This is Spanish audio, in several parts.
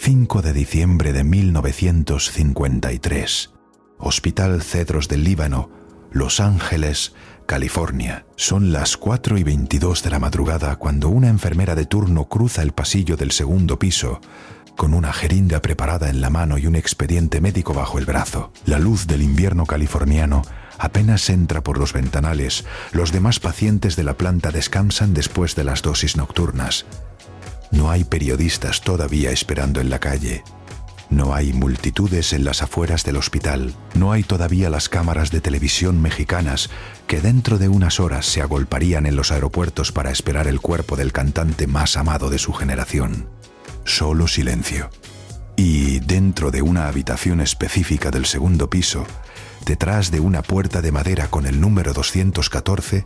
5 de diciembre de 1953. Hospital Cedros del Líbano, Los Ángeles, California. Son las 4:22 de la madrugada cuando una enfermera de turno cruza el pasillo del segundo piso con una jeringa preparada en la mano y un expediente médico bajo el brazo. La luz del invierno californiano apenas entra por los ventanales. Los demás pacientes de la planta descansan después de las dosis nocturnas. No hay periodistas todavía esperando en la calle. No hay multitudes en las afueras del hospital. No hay todavía las cámaras de televisión mexicanas que dentro de unas horas se agolparían en los aeropuertos para esperar el cuerpo del cantante más amado de su generación. Solo silencio. Y dentro de una habitación específica del segundo piso, detrás de una puerta de madera con el número 214,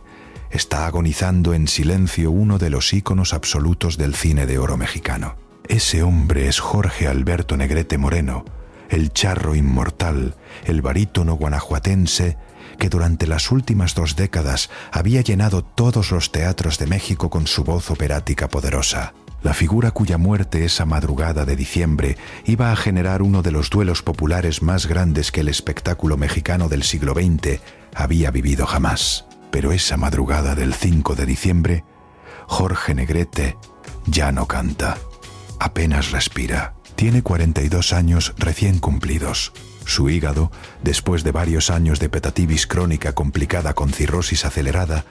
está agonizando en silencio uno de los íconos absolutos del cine de oro mexicano. Ese hombre es Jorge Alberto Negrete Moreno, el charro inmortal, el barítono guanajuatense que durante las últimas 2 décadas había llenado todos los teatros de México con su voz operática poderosa. La figura cuya muerte esa madrugada de diciembre iba a generar uno de los duelos populares más grandes que el espectáculo mexicano del siglo XX había vivido jamás. Pero esa madrugada del 5 de diciembre, Jorge Negrete ya no canta. Apenas respira. Tiene 42 años recién cumplidos. Su hígado, después de varios años de hepatitis crónica complicada con cirrosis acelerada,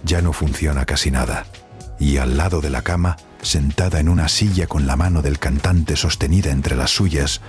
ya no funciona casi nada. Y al lado de la cama, sentada en una silla con la mano del cantante sostenida entre las suyas,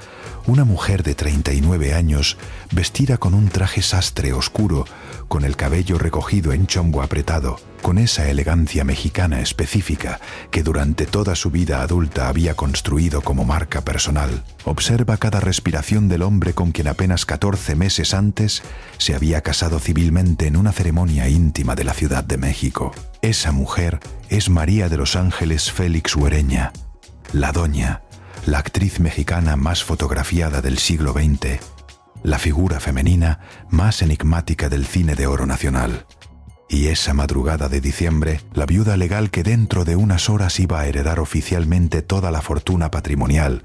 una mujer de 39 años, vestida con un traje sastre oscuro, con el cabello recogido en chombo apretado, con esa elegancia mexicana específica que durante toda su vida adulta había construido como marca personal. Observa cada respiración del hombre con quien apenas 14 meses antes se había casado civilmente en una ceremonia íntima de la Ciudad de México. Esa mujer es María de los Ángeles Félix Ureña, la Doña, la actriz mexicana más fotografiada del siglo XX, la figura femenina más enigmática del cine de oro nacional. Y esa madrugada de diciembre, la viuda legal que dentro de unas horas iba a heredar oficialmente toda la fortuna patrimonial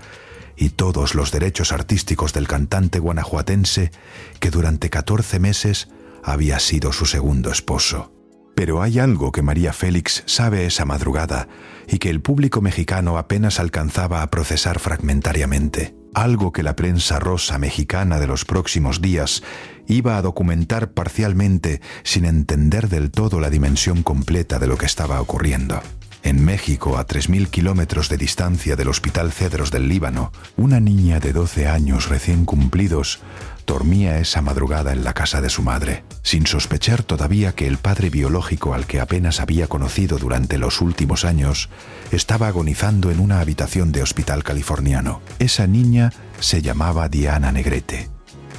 y todos los derechos artísticos del cantante guanajuatense que durante 14 meses había sido su segundo esposo. Pero hay algo que María Félix sabe esa madrugada y que el público mexicano apenas alcanzaba a procesar fragmentariamente. Algo que la prensa rosa mexicana de los próximos días iba a documentar parcialmente sin entender del todo la dimensión completa de lo que estaba ocurriendo. En México, a 3.000 kilómetros de distancia del Hospital Cedros del Líbano, una niña de 12 años recién cumplidos dormía esa madrugada en la casa de su madre, sin sospechar todavía que el padre biológico al que apenas había conocido durante los últimos años estaba agonizando en una habitación de hospital californiano. Esa niña se llamaba Diana Negrete.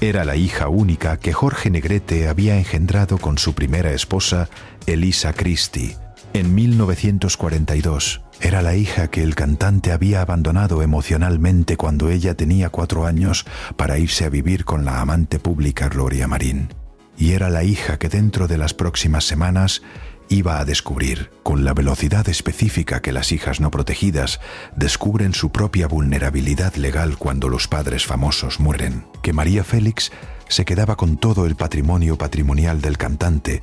Era la hija única que Jorge Negrete había engendrado con su primera esposa, Elisa Christie, en 1942. Era la hija que el cantante había abandonado emocionalmente cuando ella tenía 4 años para irse a vivir con la amante pública Gloria Marín. Y era la hija que dentro de las próximas semanas iba a descubrir, con la velocidad específica que las hijas no protegidas descubren su propia vulnerabilidad legal cuando los padres famosos mueren, que María Félix se quedaba con todo el patrimonio patrimonial del cantante,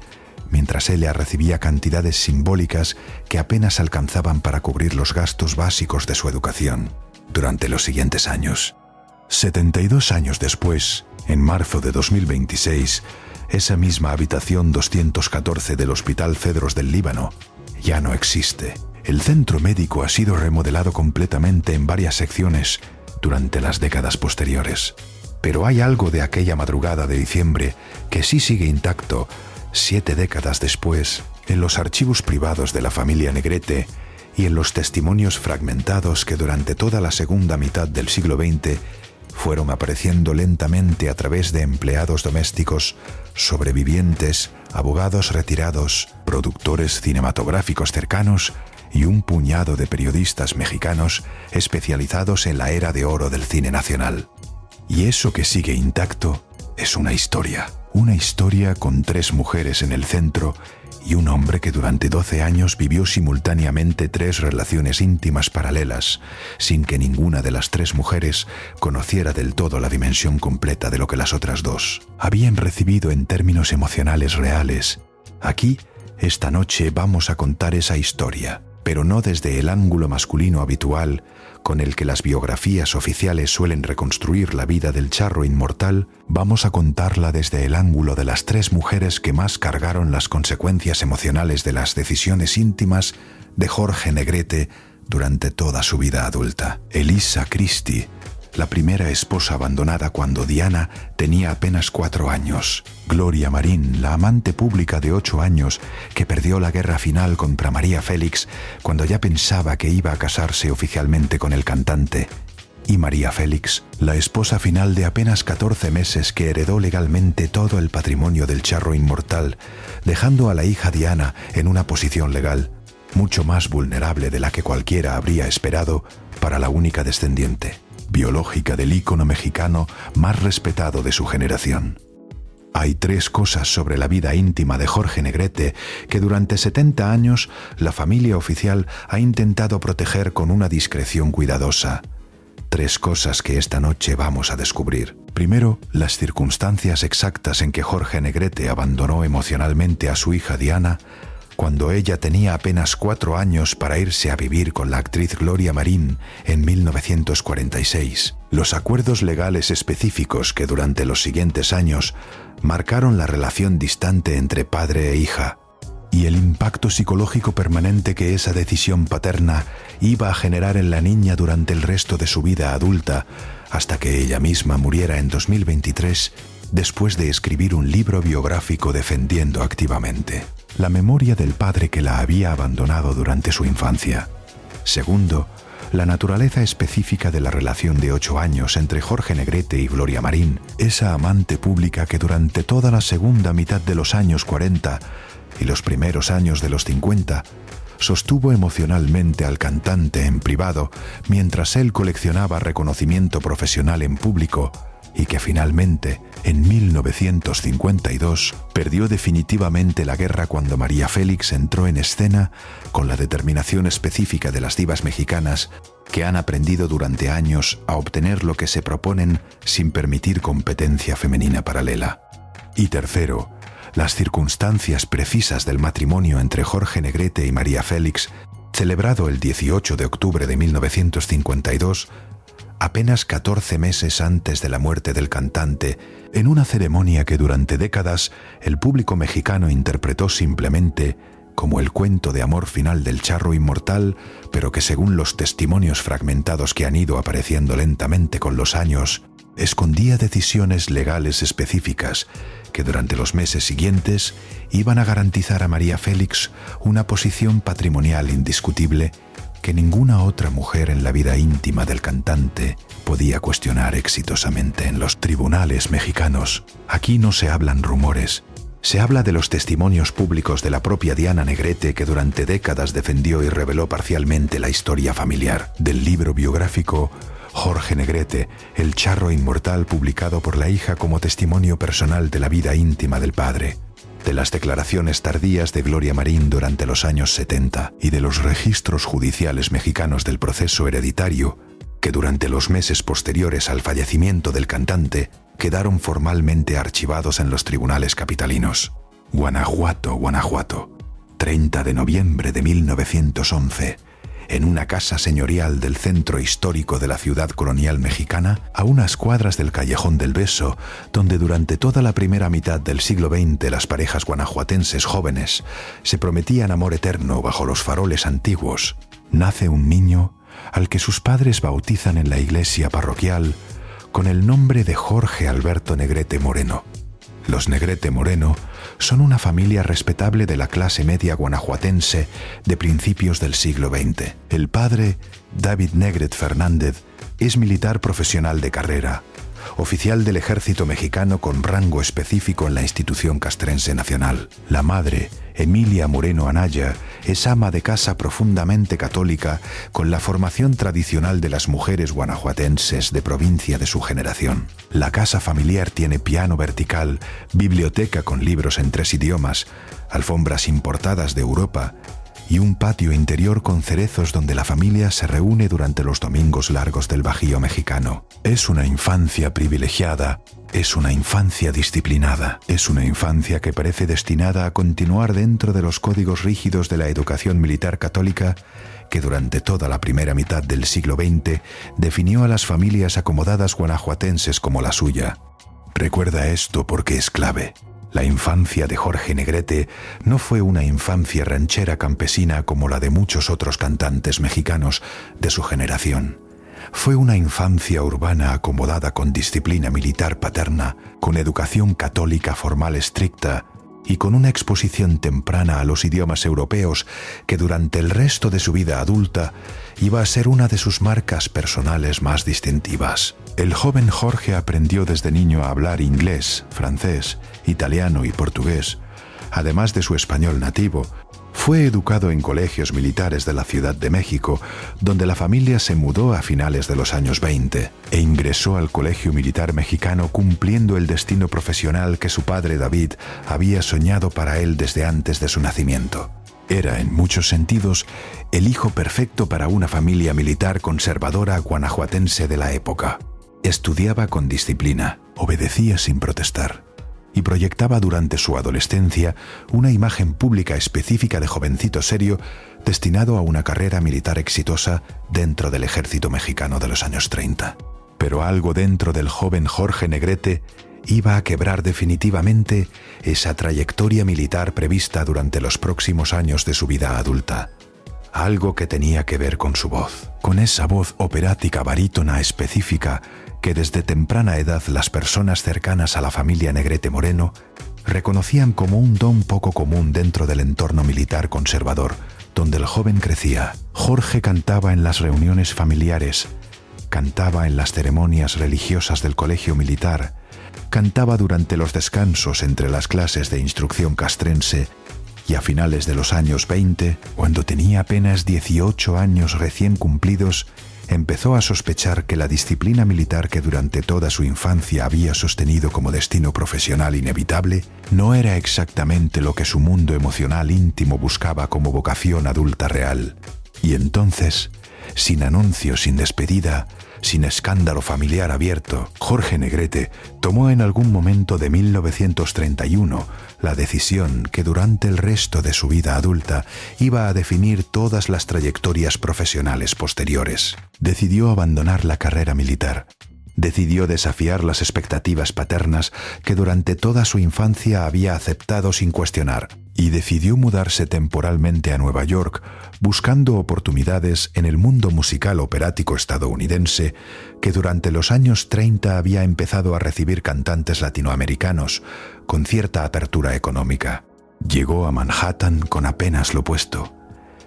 mientras ella recibía cantidades simbólicas que apenas alcanzaban para cubrir los gastos básicos de su educación durante los siguientes años. 72 años después, en marzo de 2026, esa misma habitación 214 del Hospital Cedros del Líbano ya no existe. El centro médico ha sido remodelado completamente en varias secciones durante las décadas posteriores. Pero hay algo de aquella madrugada de diciembre que sí sigue intacto 7 décadas después, en los archivos privados de la familia Negrete y en los testimonios fragmentados que durante toda la segunda mitad del siglo XX fueron apareciendo lentamente a través de empleados domésticos, sobrevivientes, abogados retirados, productores cinematográficos cercanos y un puñado de periodistas mexicanos especializados en la era de oro del cine nacional. Y eso que sigue intacto es una Una historia con 3 mujeres en el centro y un hombre que durante 12 años vivió simultáneamente 3 relaciones íntimas paralelas, sin que ninguna de las 3 mujeres conociera del todo la dimensión completa de lo que las otras 2 habían recibido en términos emocionales reales. Aquí, esta noche, vamos a contar esa historia, pero no desde el ángulo masculino habitual con el que las biografías oficiales suelen reconstruir la vida del charro inmortal. Vamos a contarla desde el ángulo de las 3 mujeres que más cargaron las consecuencias emocionales de las decisiones íntimas de Jorge Negrete durante toda su vida adulta. Elisa Christie, la primera esposa abandonada cuando Diana tenía apenas 4 años. Gloria Marín, la amante pública de 8 años que perdió la guerra final contra María Félix cuando ya pensaba que iba a casarse oficialmente con el cantante. Y María Félix, la esposa final de apenas 14 meses que heredó legalmente todo el patrimonio del charro inmortal, dejando a la hija Diana en una posición legal mucho más vulnerable de la que cualquiera habría esperado para la única descendiente biológica del ícono mexicano más respetado de su generación. Hay 3 cosas sobre la vida íntima de Jorge Negrete que durante 70 años la familia oficial ha intentado proteger con una discreción cuidadosa. 3 cosas que esta noche vamos a descubrir. Primero, las circunstancias exactas en que Jorge Negrete abandonó emocionalmente a su hija Diana cuando ella tenía apenas 4 años para irse a vivir con la actriz Gloria Marín en 1946. Los acuerdos legales específicos que durante los siguientes años marcaron la relación distante entre padre e hija, y el impacto psicológico permanente que esa decisión paterna iba a generar en la niña durante el resto de su vida adulta, hasta que ella misma muriera en 2023, después de escribir un libro biográfico defendiendo activamente la memoria del padre que la había abandonado durante su infancia. Segundo, la naturaleza específica de la relación de 8 años entre Jorge Negrete y Gloria Marín, esa amante pública que durante toda la segunda mitad de los años 40 y los primeros años de los 50 sostuvo emocionalmente al cantante en privado mientras él coleccionaba reconocimiento profesional en público, y que finalmente, en 1952, perdió definitivamente la guerra cuando María Félix entró en escena con la determinación específica de las divas mexicanas que han aprendido durante años a obtener lo que se proponen sin permitir competencia femenina paralela. Y tercero, las circunstancias precisas del matrimonio entre Jorge Negrete y María Félix, celebrado el 18 de octubre de 1952, apenas 14 meses antes de la muerte del cantante, en una ceremonia que durante décadas el público mexicano interpretó simplemente como el cuento de amor final del charro inmortal, pero que según los testimonios fragmentados que han ido apareciendo lentamente con los años, escondía decisiones legales específicas que durante los meses siguientes iban a garantizar a María Félix una posición patrimonial indiscutible que ninguna otra mujer en la vida íntima del cantante podía cuestionar exitosamente en los tribunales mexicanos. Aquí no se hablan rumores, se habla de los testimonios públicos de la propia Diana Negrete, que durante décadas defendió y reveló parcialmente la historia familiar. Del libro biográfico Jorge Negrete, el charro inmortal, publicado por la hija como testimonio personal de la vida íntima del padre, de las declaraciones tardías de Gloria Marín durante los años 70 y de los registros judiciales mexicanos del proceso hereditario, que durante los meses posteriores al fallecimiento del cantante quedaron formalmente archivados en los tribunales capitalinos. Guanajuato, Guanajuato, 30 de noviembre de 1911. En una casa señorial del centro histórico de la ciudad colonial mexicana, a unas cuadras del Callejón del Beso, donde durante toda la primera mitad del siglo XX las parejas guanajuatenses jóvenes se prometían amor eterno bajo los faroles antiguos, nace un niño al que sus padres bautizan en la iglesia parroquial con el nombre de Jorge Alberto Negrete Moreno. Los Negrete Moreno son una familia respetable de la clase media guanajuatense de principios del siglo XX. El padre, David Negrete Fernández, es militar profesional de carrera, oficial del ejército mexicano con rango específico en la institución castrense nacional. La madre, Emilia Moreno Anaya, es ama de casa profundamente católica con la formación tradicional de las mujeres guanajuatenses de provincia de su generación. La casa familiar tiene piano vertical, biblioteca con libros en 3 idiomas, alfombras importadas de Europa y un patio interior con cerezos donde la familia se reúne durante los domingos largos del Bajío mexicano. Es una infancia privilegiada, es una infancia disciplinada, es una infancia que parece destinada a continuar dentro de los códigos rígidos de la educación militar católica que durante toda la primera mitad del siglo XX definió a las familias acomodadas guanajuatenses como la suya. Recuerda esto porque es clave. La infancia de Jorge Negrete no fue una infancia ranchera campesina como la de muchos otros cantantes mexicanos de su generación. Fue una infancia urbana acomodada con disciplina militar paterna, con educación católica formal estricta y con una exposición temprana a los idiomas europeos que durante el resto de su vida adulta iba a ser una de sus marcas personales más distintivas. El joven Jorge aprendió desde niño a hablar inglés, francés, italiano y portugués, además de su español nativo. Fue educado en colegios militares de la Ciudad de México, donde la familia se mudó a finales de los años 20 e ingresó al Colegio Militar Mexicano cumpliendo el destino profesional que su padre David había soñado para él desde antes de su nacimiento. Era, en muchos sentidos, el hijo perfecto para una familia militar conservadora guanajuatense de la época. Estudiaba con disciplina, obedecía sin protestar y proyectaba durante su adolescencia una imagen pública específica de jovencito serio destinado a una carrera militar exitosa dentro del ejército mexicano de los años 30. Pero algo dentro del joven Jorge Negrete iba a quebrar definitivamente esa trayectoria militar prevista durante los próximos años de su vida adulta. Algo que tenía que ver con su voz, con esa voz operática barítona específica que desde temprana edad las personas cercanas a la familia Negrete Moreno reconocían como un don poco común dentro del entorno militar conservador donde el joven crecía. Jorge cantaba en las reuniones familiares, cantaba en las ceremonias religiosas del colegio militar, cantaba durante los descansos entre las clases de instrucción castrense y a finales de los años 20, cuando tenía apenas 18 años recién cumplidos, empezó a sospechar que la disciplina militar que durante toda su infancia había sostenido como destino profesional inevitable no era exactamente lo que su mundo emocional íntimo buscaba como vocación adulta real. Y entonces, sin anuncio, sin despedida, sin escándalo familiar abierto, Jorge Negrete tomó en algún momento de 1931 la decisión que durante el resto de su vida adulta iba a definir todas las trayectorias profesionales posteriores. Decidió abandonar la carrera militar. Decidió desafiar las expectativas paternas que durante toda su infancia había aceptado sin cuestionar y decidió mudarse temporalmente a Nueva York buscando oportunidades en el mundo musical operático estadounidense que durante los años 30 había empezado a recibir cantantes latinoamericanos con cierta apertura económica. Llegó a Manhattan con apenas lo puesto,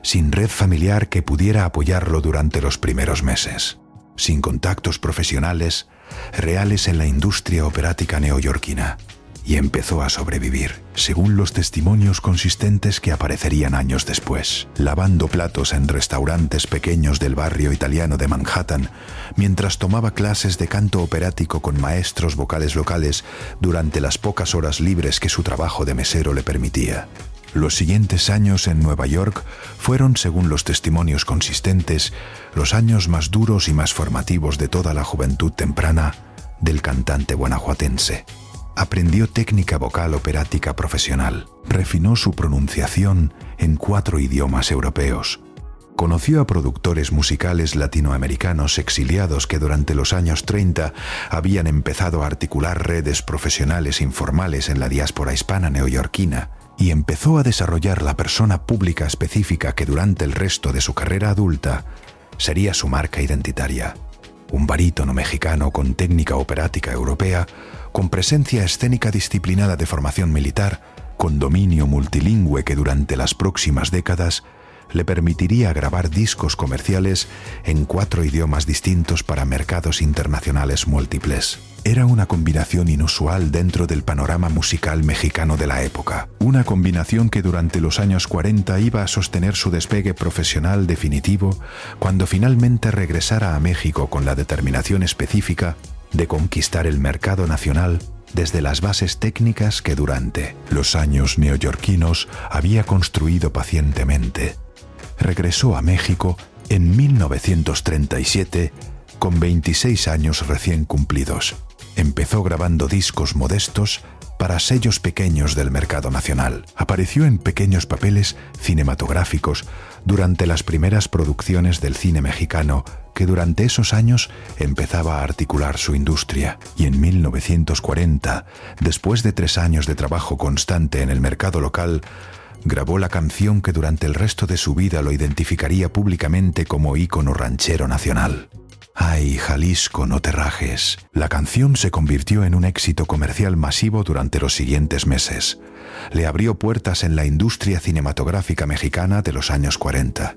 sin red familiar que pudiera apoyarlo durante los primeros meses, sin contactos profesionales reales en la industria operática neoyorquina, y empezó a sobrevivir, según los testimonios consistentes que aparecerían años después, lavando platos en restaurantes pequeños del barrio italiano de Manhattan, mientras tomaba clases de canto operático con maestros vocales locales durante las pocas horas libres que su trabajo de mesero le permitía. Los siguientes años en Nueva York fueron, según los testimonios consistentes, los años más duros y más formativos de toda la juventud temprana del cantante guanajuatense. Aprendió técnica vocal operática profesional, refinó su pronunciación en 4 idiomas europeos. Conoció a productores musicales latinoamericanos exiliados que durante los años 30 habían empezado a articular redes profesionales informales en la diáspora hispana neoyorquina y empezó a desarrollar la persona pública específica que durante el resto de su carrera adulta sería su marca identitaria. Un barítono mexicano con técnica operática europea, con presencia escénica disciplinada de formación militar, con dominio multilingüe que durante las próximas décadas le permitiría grabar discos comerciales en 4 idiomas distintos para mercados internacionales múltiples. Era una combinación inusual dentro del panorama musical mexicano de la época. Una combinación que durante los años 40 iba a sostener su despegue profesional definitivo cuando finalmente regresara a México con la determinación específica de conquistar el mercado nacional desde las bases técnicas que durante los años neoyorquinos había construido pacientemente. Regresó a México en 1937 con 26 años recién cumplidos. Empezó grabando discos modestos para sellos pequeños del mercado nacional. Apareció en pequeños papeles cinematográficos durante las primeras producciones del cine mexicano que durante esos años empezaba a articular su industria. Y en 1940, después de 3 años de trabajo constante en el mercado local, grabó la canción que durante el resto de su vida lo identificaría públicamente como ícono ranchero nacional. ¡Ay, Jalisco, no te rajes! La canción se convirtió en un éxito comercial masivo durante los siguientes meses. Le abrió puertas en la industria cinematográfica mexicana de los años 40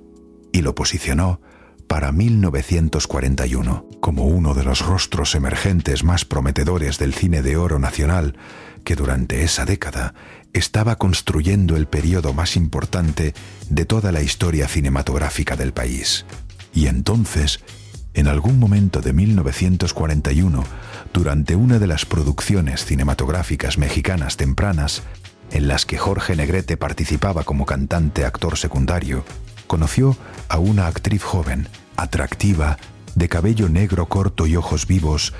y lo posicionó para 1941 como uno de los rostros emergentes más prometedores del cine de oro nacional que durante esa década estaba construyendo el periodo más importante de toda la historia cinematográfica del país. Y entonces, en algún momento de 1941, durante una de las producciones cinematográficas mexicanas tempranas, en las que Jorge Negrete participaba como cantante-actor secundario, conoció a una actriz joven, atractiva, de cabello negro corto y ojos vivos,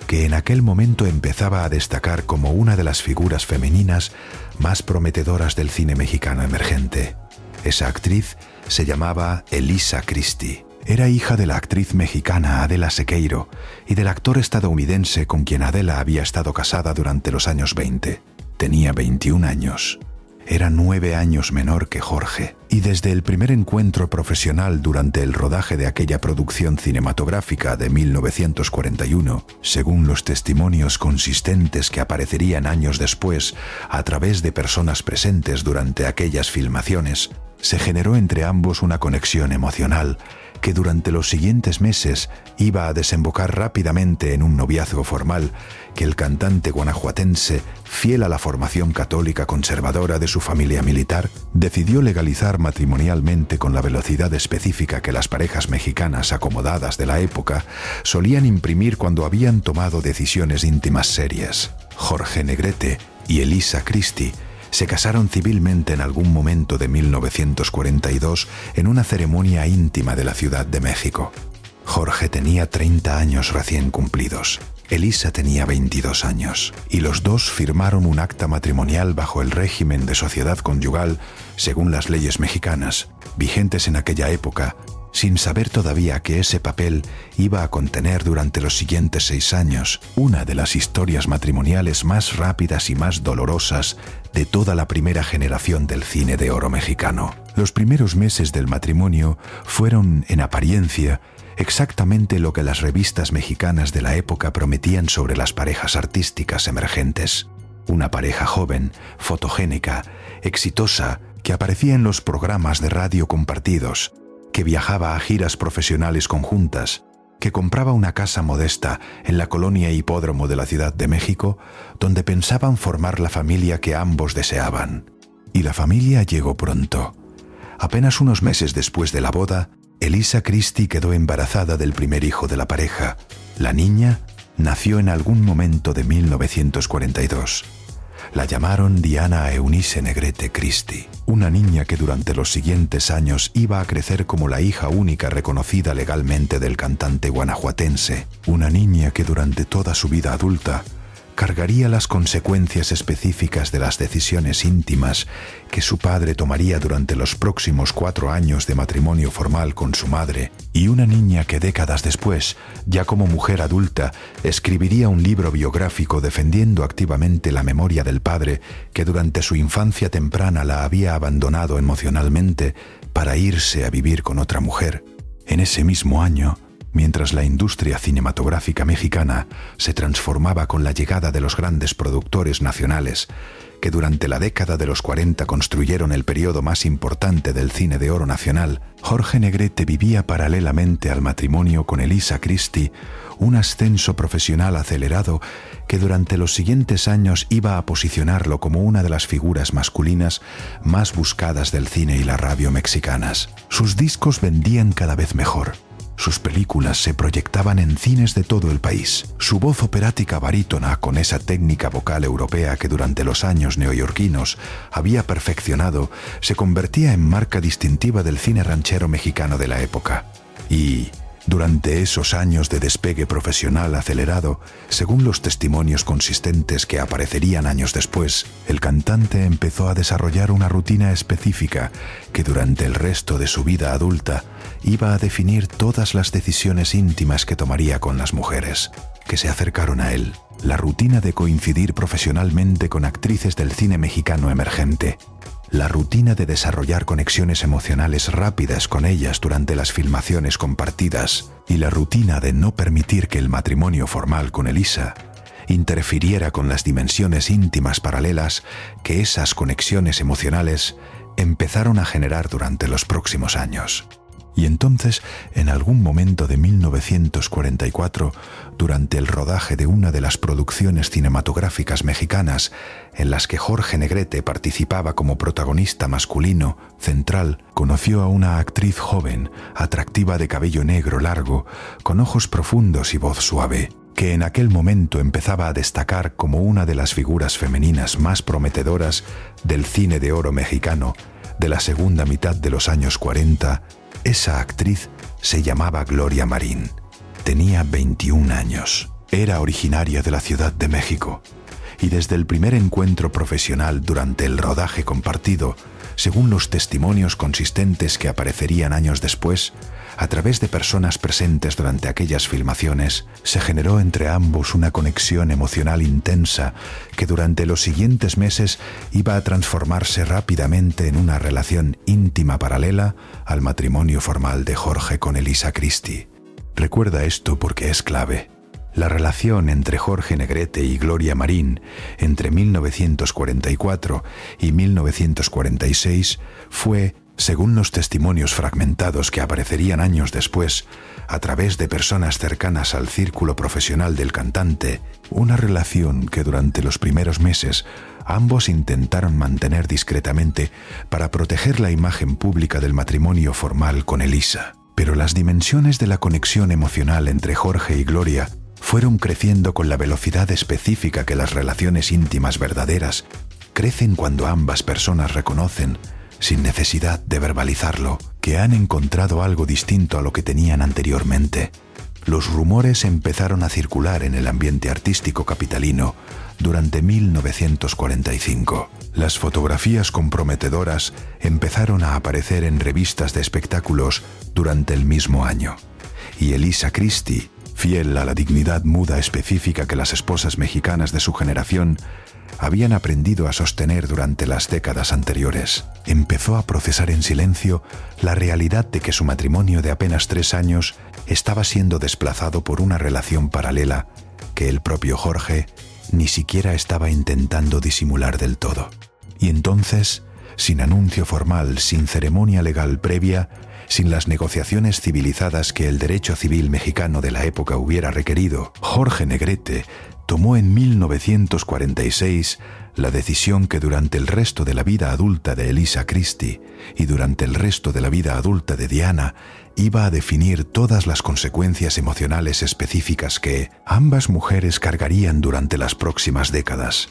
que en aquel momento empezaba a destacar como una de las figuras femeninas más prometedoras del cine mexicano emergente. Esa actriz se llamaba Elisa Christie. Era hija de la actriz mexicana Adela Sequeiro y del actor estadounidense con quien Adela había estado casada durante los años 20. Tenía 21 años. Era 9 años menor que Jorge, y desde el primer encuentro profesional durante el rodaje de aquella producción cinematográfica de 1941, según los testimonios consistentes que aparecerían años después a través de personas presentes durante aquellas filmaciones, se generó entre ambos una conexión emocional que durante los siguientes meses iba a desembocar rápidamente en un noviazgo formal que el cantante guanajuatense, fiel a la formación católica conservadora de su familia militar, decidió legalizar matrimonialmente con la velocidad específica que las parejas mexicanas acomodadas de la época solían imprimir cuando habían tomado decisiones íntimas serias. Jorge Negrete y Elisa Christie se casaron civilmente en algún momento de 1942 en una ceremonia íntima de la Ciudad de México. Jorge tenía 30 años recién cumplidos. Elisa tenía 22 años, y los dos firmaron un acta matrimonial bajo el régimen de sociedad conyugal según las leyes mexicanas, vigentes en aquella época, sin saber todavía que ese papel iba a contener durante los siguientes 6 años una de las historias matrimoniales más rápidas y más dolorosas de toda la primera generación del cine de oro mexicano. Los primeros meses del matrimonio fueron, en apariencia, exactamente lo que las revistas mexicanas de la época prometían sobre las parejas artísticas emergentes. Una pareja joven, fotogénica, exitosa, que aparecía en los programas de radio compartidos, que viajaba a giras profesionales conjuntas, que compraba una casa modesta en la colonia Hipódromo de la Ciudad de México, donde pensaban formar la familia que ambos deseaban. Y la familia llegó pronto. Apenas unos meses después de la boda, Elisa Christie quedó embarazada del primer hijo de la pareja. La niña nació en algún momento de 1942. La llamaron Diana Eunice Negrete Christie, una niña que durante los siguientes años iba a crecer como la hija única reconocida legalmente del cantante guanajuatense, una niña que durante toda su vida adulta cargaría las consecuencias específicas de las decisiones íntimas que su padre tomaría durante los próximos 4 años de matrimonio formal con su madre, y una niña que décadas después, ya como mujer adulta, escribiría un libro biográfico defendiendo activamente la memoria del padre que durante su infancia temprana la había abandonado emocionalmente para irse a vivir con otra mujer. En ese mismo año, mientras la industria cinematográfica mexicana se transformaba con la llegada de los grandes productores nacionales que durante la década de los 40 construyeron el periodo más importante del cine de oro nacional, Jorge Negrete vivía paralelamente al matrimonio con Elisa Christie un ascenso profesional acelerado que durante los siguientes años iba a posicionarlo como una de las figuras masculinas más buscadas del cine y la radio mexicanas. Sus discos vendían cada vez mejor. Sus películas se proyectaban en cines de todo el país. Su voz operática barítona, con esa técnica vocal europea que durante los años neoyorquinos había perfeccionado, se convertía en marca distintiva del cine ranchero mexicano de la época. Y durante esos años de despegue profesional acelerado, según los testimonios consistentes que aparecerían años después, el cantante empezó a desarrollar una rutina específica que durante el resto de su vida adulta iba a definir todas las decisiones íntimas que tomaría con las mujeres que se acercaron a él. La rutina de coincidir profesionalmente con actrices del cine mexicano emergente. La rutina de desarrollar conexiones emocionales rápidas con ellas durante las filmaciones compartidas y la rutina de no permitir que el matrimonio formal con Elisa interfiriera con las dimensiones íntimas paralelas que esas conexiones emocionales empezaron a generar durante los próximos años. Y entonces, en algún momento de 1944, durante el rodaje de una de las producciones cinematográficas mexicanas en las que Jorge Negrete participaba como protagonista masculino central, conoció a una actriz joven, atractiva de cabello negro largo, con ojos profundos y voz suave, que en aquel momento empezaba a destacar como una de las figuras femeninas más prometedoras del cine de oro mexicano de la segunda mitad de los años 40. Esa actriz se llamaba Gloria Marín. Tenía 21 años. Era originaria de la Ciudad de México. Y desde el primer encuentro profesional durante el rodaje compartido, según los testimonios consistentes que aparecerían años después, a través de personas presentes durante aquellas filmaciones, se generó entre ambos una conexión emocional intensa que durante los siguientes meses iba a transformarse rápidamente en una relación íntima paralela al matrimonio formal de Jorge con Elisa Christie. Recuerda esto porque es clave. La relación entre Jorge Negrete y Gloria Marín entre 1944 y 1946 fue, según los testimonios fragmentados que aparecerían años después, a través de personas cercanas al círculo profesional del cantante, una relación que durante los primeros meses ambos intentaron mantener discretamente para proteger la imagen pública del matrimonio formal con Elisa. Pero las dimensiones de la conexión emocional entre Jorge y Gloria fueron creciendo con la velocidad específica que las relaciones íntimas verdaderas crecen cuando ambas personas reconocen, sin necesidad de verbalizarlo, que han encontrado algo distinto a lo que tenían anteriormente. Los rumores empezaron a circular en el ambiente artístico capitalino durante 1945. Las fotografías comprometedoras empezaron a aparecer en revistas de espectáculos durante el mismo año. Y Elisa Christie, fiel a la dignidad muda específica que las esposas mexicanas de su generación habían aprendido a sostener durante las décadas anteriores, empezó a procesar en silencio la realidad de que su matrimonio de apenas 3 años estaba siendo desplazado por una relación paralela que el propio Jorge ni siquiera estaba intentando disimular del todo. Y entonces, sin anuncio formal, sin ceremonia legal previa, sin las negociaciones civilizadas que el derecho civil mexicano de la época hubiera requerido, Jorge Negrete tomó en 1946 la decisión que durante el resto de la vida adulta de Elisa Christie y durante el resto de la vida adulta de Diana iba a definir todas las consecuencias emocionales específicas que ambas mujeres cargarían durante las próximas décadas.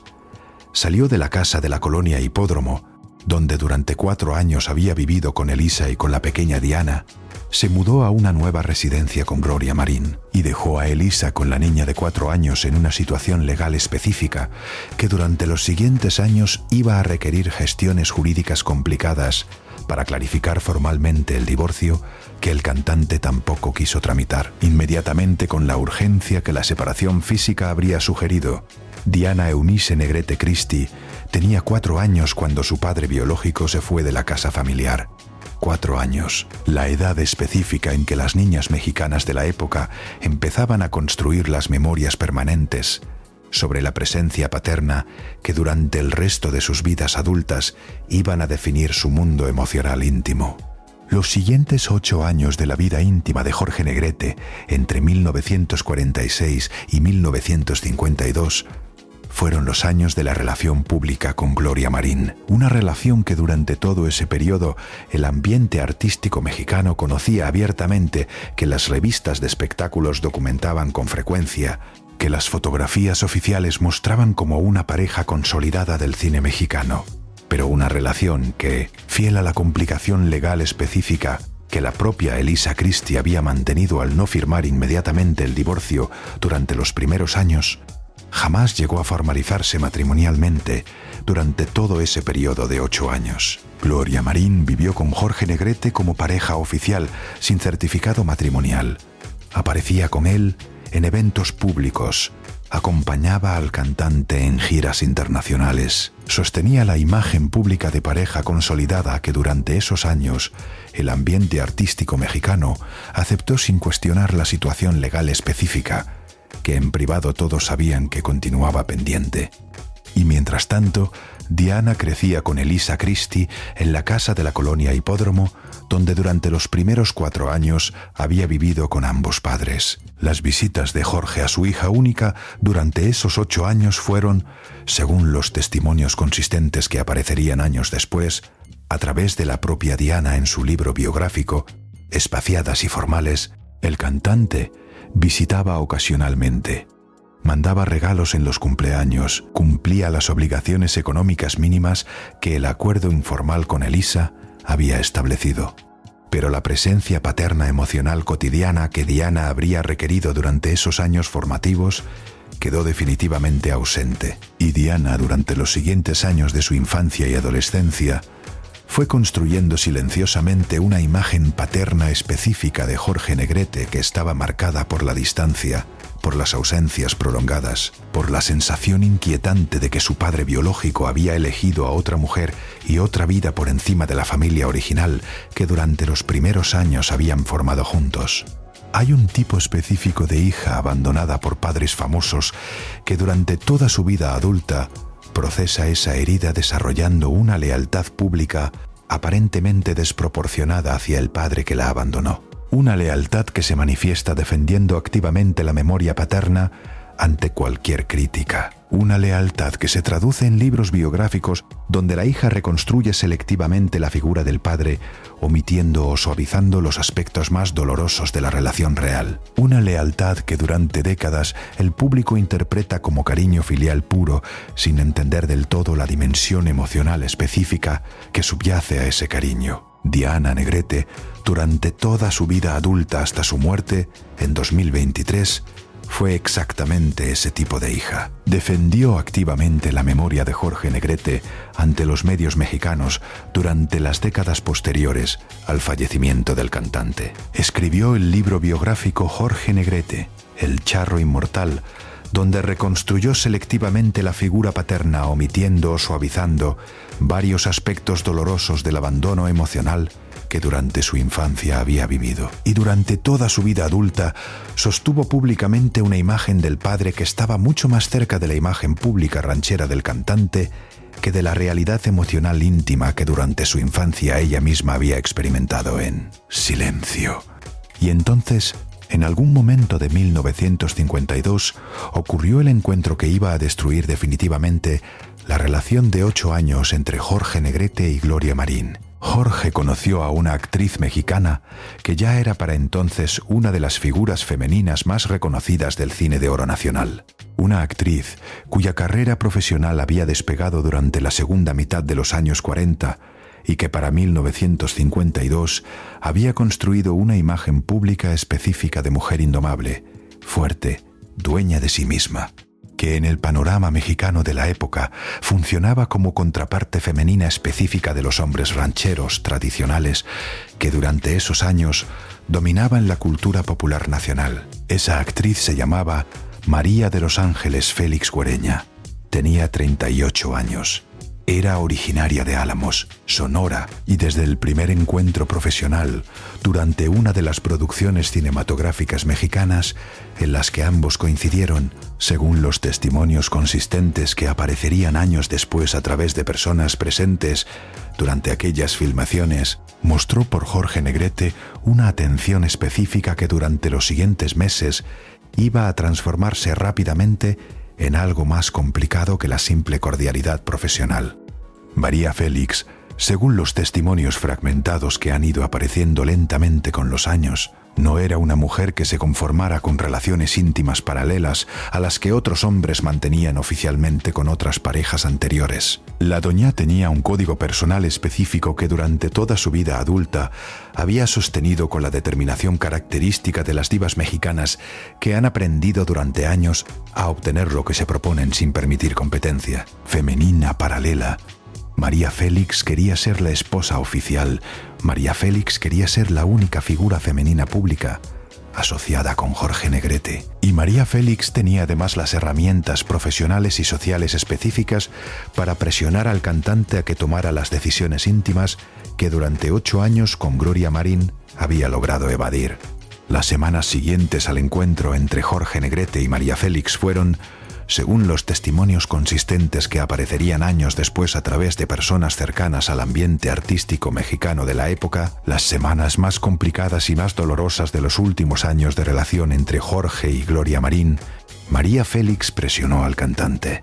Salió de la casa de la colonia Hipódromo, donde durante 4 años había vivido con Elisa y con la pequeña Diana, se mudó a una nueva residencia con Gloria Marín y dejó a Elisa con la niña de 4 años en una situación legal específica que durante los siguientes años iba a requerir gestiones jurídicas complicadas para clarificar formalmente el divorcio que el cantante tampoco quiso tramitar. Inmediatamente con la urgencia que la separación física habría sugerido, Diana Eunice Negrete Christie tenía 4 años cuando su padre biológico se fue de la casa familiar. 4 años, la edad específica en que las niñas mexicanas de la época empezaban a construir las memorias permanentes sobre la presencia paterna que durante el resto de sus vidas adultas iban a definir su mundo emocional íntimo. Los siguientes 8 años de la vida íntima de Jorge Negrete, entre 1946 y 1952, fueron los años de la relación pública con Gloria Marín, una relación que durante todo ese periodo el ambiente artístico mexicano conocía abiertamente, que las revistas de espectáculos documentaban con frecuencia, que las fotografías oficiales mostraban como una pareja consolidada del cine mexicano, pero una relación que, fiel a la complicación legal específica que la propia Elisa Christie había mantenido al no firmar inmediatamente el divorcio durante los primeros años, jamás llegó a formalizarse matrimonialmente durante todo ese periodo de 8 años. Gloria Marín vivió con Jorge Negrete como pareja oficial, sin certificado matrimonial. Aparecía con él en eventos públicos, acompañaba al cantante en giras internacionales, sostenía la imagen pública de pareja consolidada que durante esos años el ambiente artístico mexicano aceptó sin cuestionar la situación legal específica, que en privado todos sabían que continuaba pendiente. Y mientras tanto, Diana crecía con Elisa Christie en la casa de la colonia Hipódromo, donde durante los primeros 4 años había vivido con ambos padres. Las visitas de Jorge a su hija única durante esos 8 años fueron, según los testimonios consistentes que aparecerían años después, a través de la propia Diana en su libro biográfico, espaciadas y formales, el cantante visitaba ocasionalmente. Mandaba regalos en los cumpleaños, cumplía las obligaciones económicas mínimas que el acuerdo informal con Elisa había establecido. Pero la presencia paterna emocional cotidiana que Diana habría requerido durante esos años formativos quedó definitivamente ausente. Y Diana, durante los siguientes años de su infancia y adolescencia, fue construyendo silenciosamente una imagen paterna específica de Jorge Negrete que estaba marcada por la distancia, por las ausencias prolongadas, por la sensación inquietante de que su padre biológico había elegido a otra mujer y otra vida por encima de la familia original que durante los primeros años habían formado juntos. Hay un tipo específico de hija abandonada por padres famosos que durante toda su vida adulta procesa esa herida desarrollando una lealtad pública aparentemente desproporcionada hacia el padre que la abandonó. Una lealtad que se manifiesta defendiendo activamente la memoria paterna ante cualquier crítica. Una lealtad que se traduce en libros biográficos donde la hija reconstruye selectivamente la figura del padre, omitiendo o suavizando los aspectos más dolorosos de la relación real. Una lealtad que durante décadas el público interpreta como cariño filial puro, sin entender del todo la dimensión emocional específica que subyace a ese cariño. Diana Negrete, durante toda su vida adulta hasta su muerte, en 2023, fue exactamente ese tipo de hija. Defendió activamente la memoria de Jorge Negrete ante los medios mexicanos durante las décadas posteriores al fallecimiento del cantante. Escribió el libro biográfico Jorge Negrete, El Charro Inmortal, donde reconstruyó selectivamente la figura paterna, omitiendo o suavizando varios aspectos dolorosos del abandono emocional que durante su infancia había vivido. Y durante toda su vida adulta sostuvo públicamente una imagen del padre que estaba mucho más cerca de la imagen pública ranchera del cantante que de la realidad emocional íntima que durante su infancia ella misma había experimentado en silencio. Y entonces, en algún momento de 1952, ocurrió el encuentro que iba a destruir definitivamente la relación de 8 años entre Jorge Negrete y Gloria Marín. Jorge conoció a una actriz mexicana que ya era para entonces una de las figuras femeninas más reconocidas del cine de oro nacional. Una actriz cuya carrera profesional había despegado durante la segunda mitad de los años 40 y que para 1952 había construido una imagen pública específica de mujer indomable, fuerte, dueña de sí misma, que en el panorama mexicano de la época funcionaba como contraparte femenina específica de los hombres rancheros tradicionales que durante esos años dominaban la cultura popular nacional. Esa actriz se llamaba María de los Ángeles Félix Güereña. Tenía 38 años. Era originaria de Álamos, Sonora, y desde el primer encuentro profesional, durante una de las producciones cinematográficas mexicanas en las que ambos coincidieron, según los testimonios consistentes que aparecerían años después a través de personas presentes durante aquellas filmaciones, mostró por Jorge Negrete una atención específica que durante los siguientes meses iba a transformarse rápidamente en algo más complicado que la simple cordialidad profesional. María Félix, según los testimonios fragmentados que han ido apareciendo lentamente con los años, no era una mujer que se conformara con relaciones íntimas paralelas a las que otros hombres mantenían oficialmente con otras parejas anteriores. La doña tenía un código personal específico que durante toda su vida adulta había sostenido con la determinación característica de las divas mexicanas que han aprendido durante años a obtener lo que se proponen sin permitir competencia. Femenina paralela. María Félix quería ser la esposa oficial. María Félix quería ser la única figura femenina pública asociada con Jorge Negrete. Y María Félix tenía además las herramientas profesionales y sociales específicas para presionar al cantante a que tomara las decisiones íntimas que durante 8 años con Gloria Marín había logrado evadir. Las semanas siguientes al encuentro entre Jorge Negrete y María Félix fueron, según los testimonios consistentes que aparecerían años después a través de personas cercanas al ambiente artístico mexicano de la época, las semanas más complicadas y más dolorosas de los últimos años de relación entre Jorge y Gloria Marín. María Félix presionó al cantante.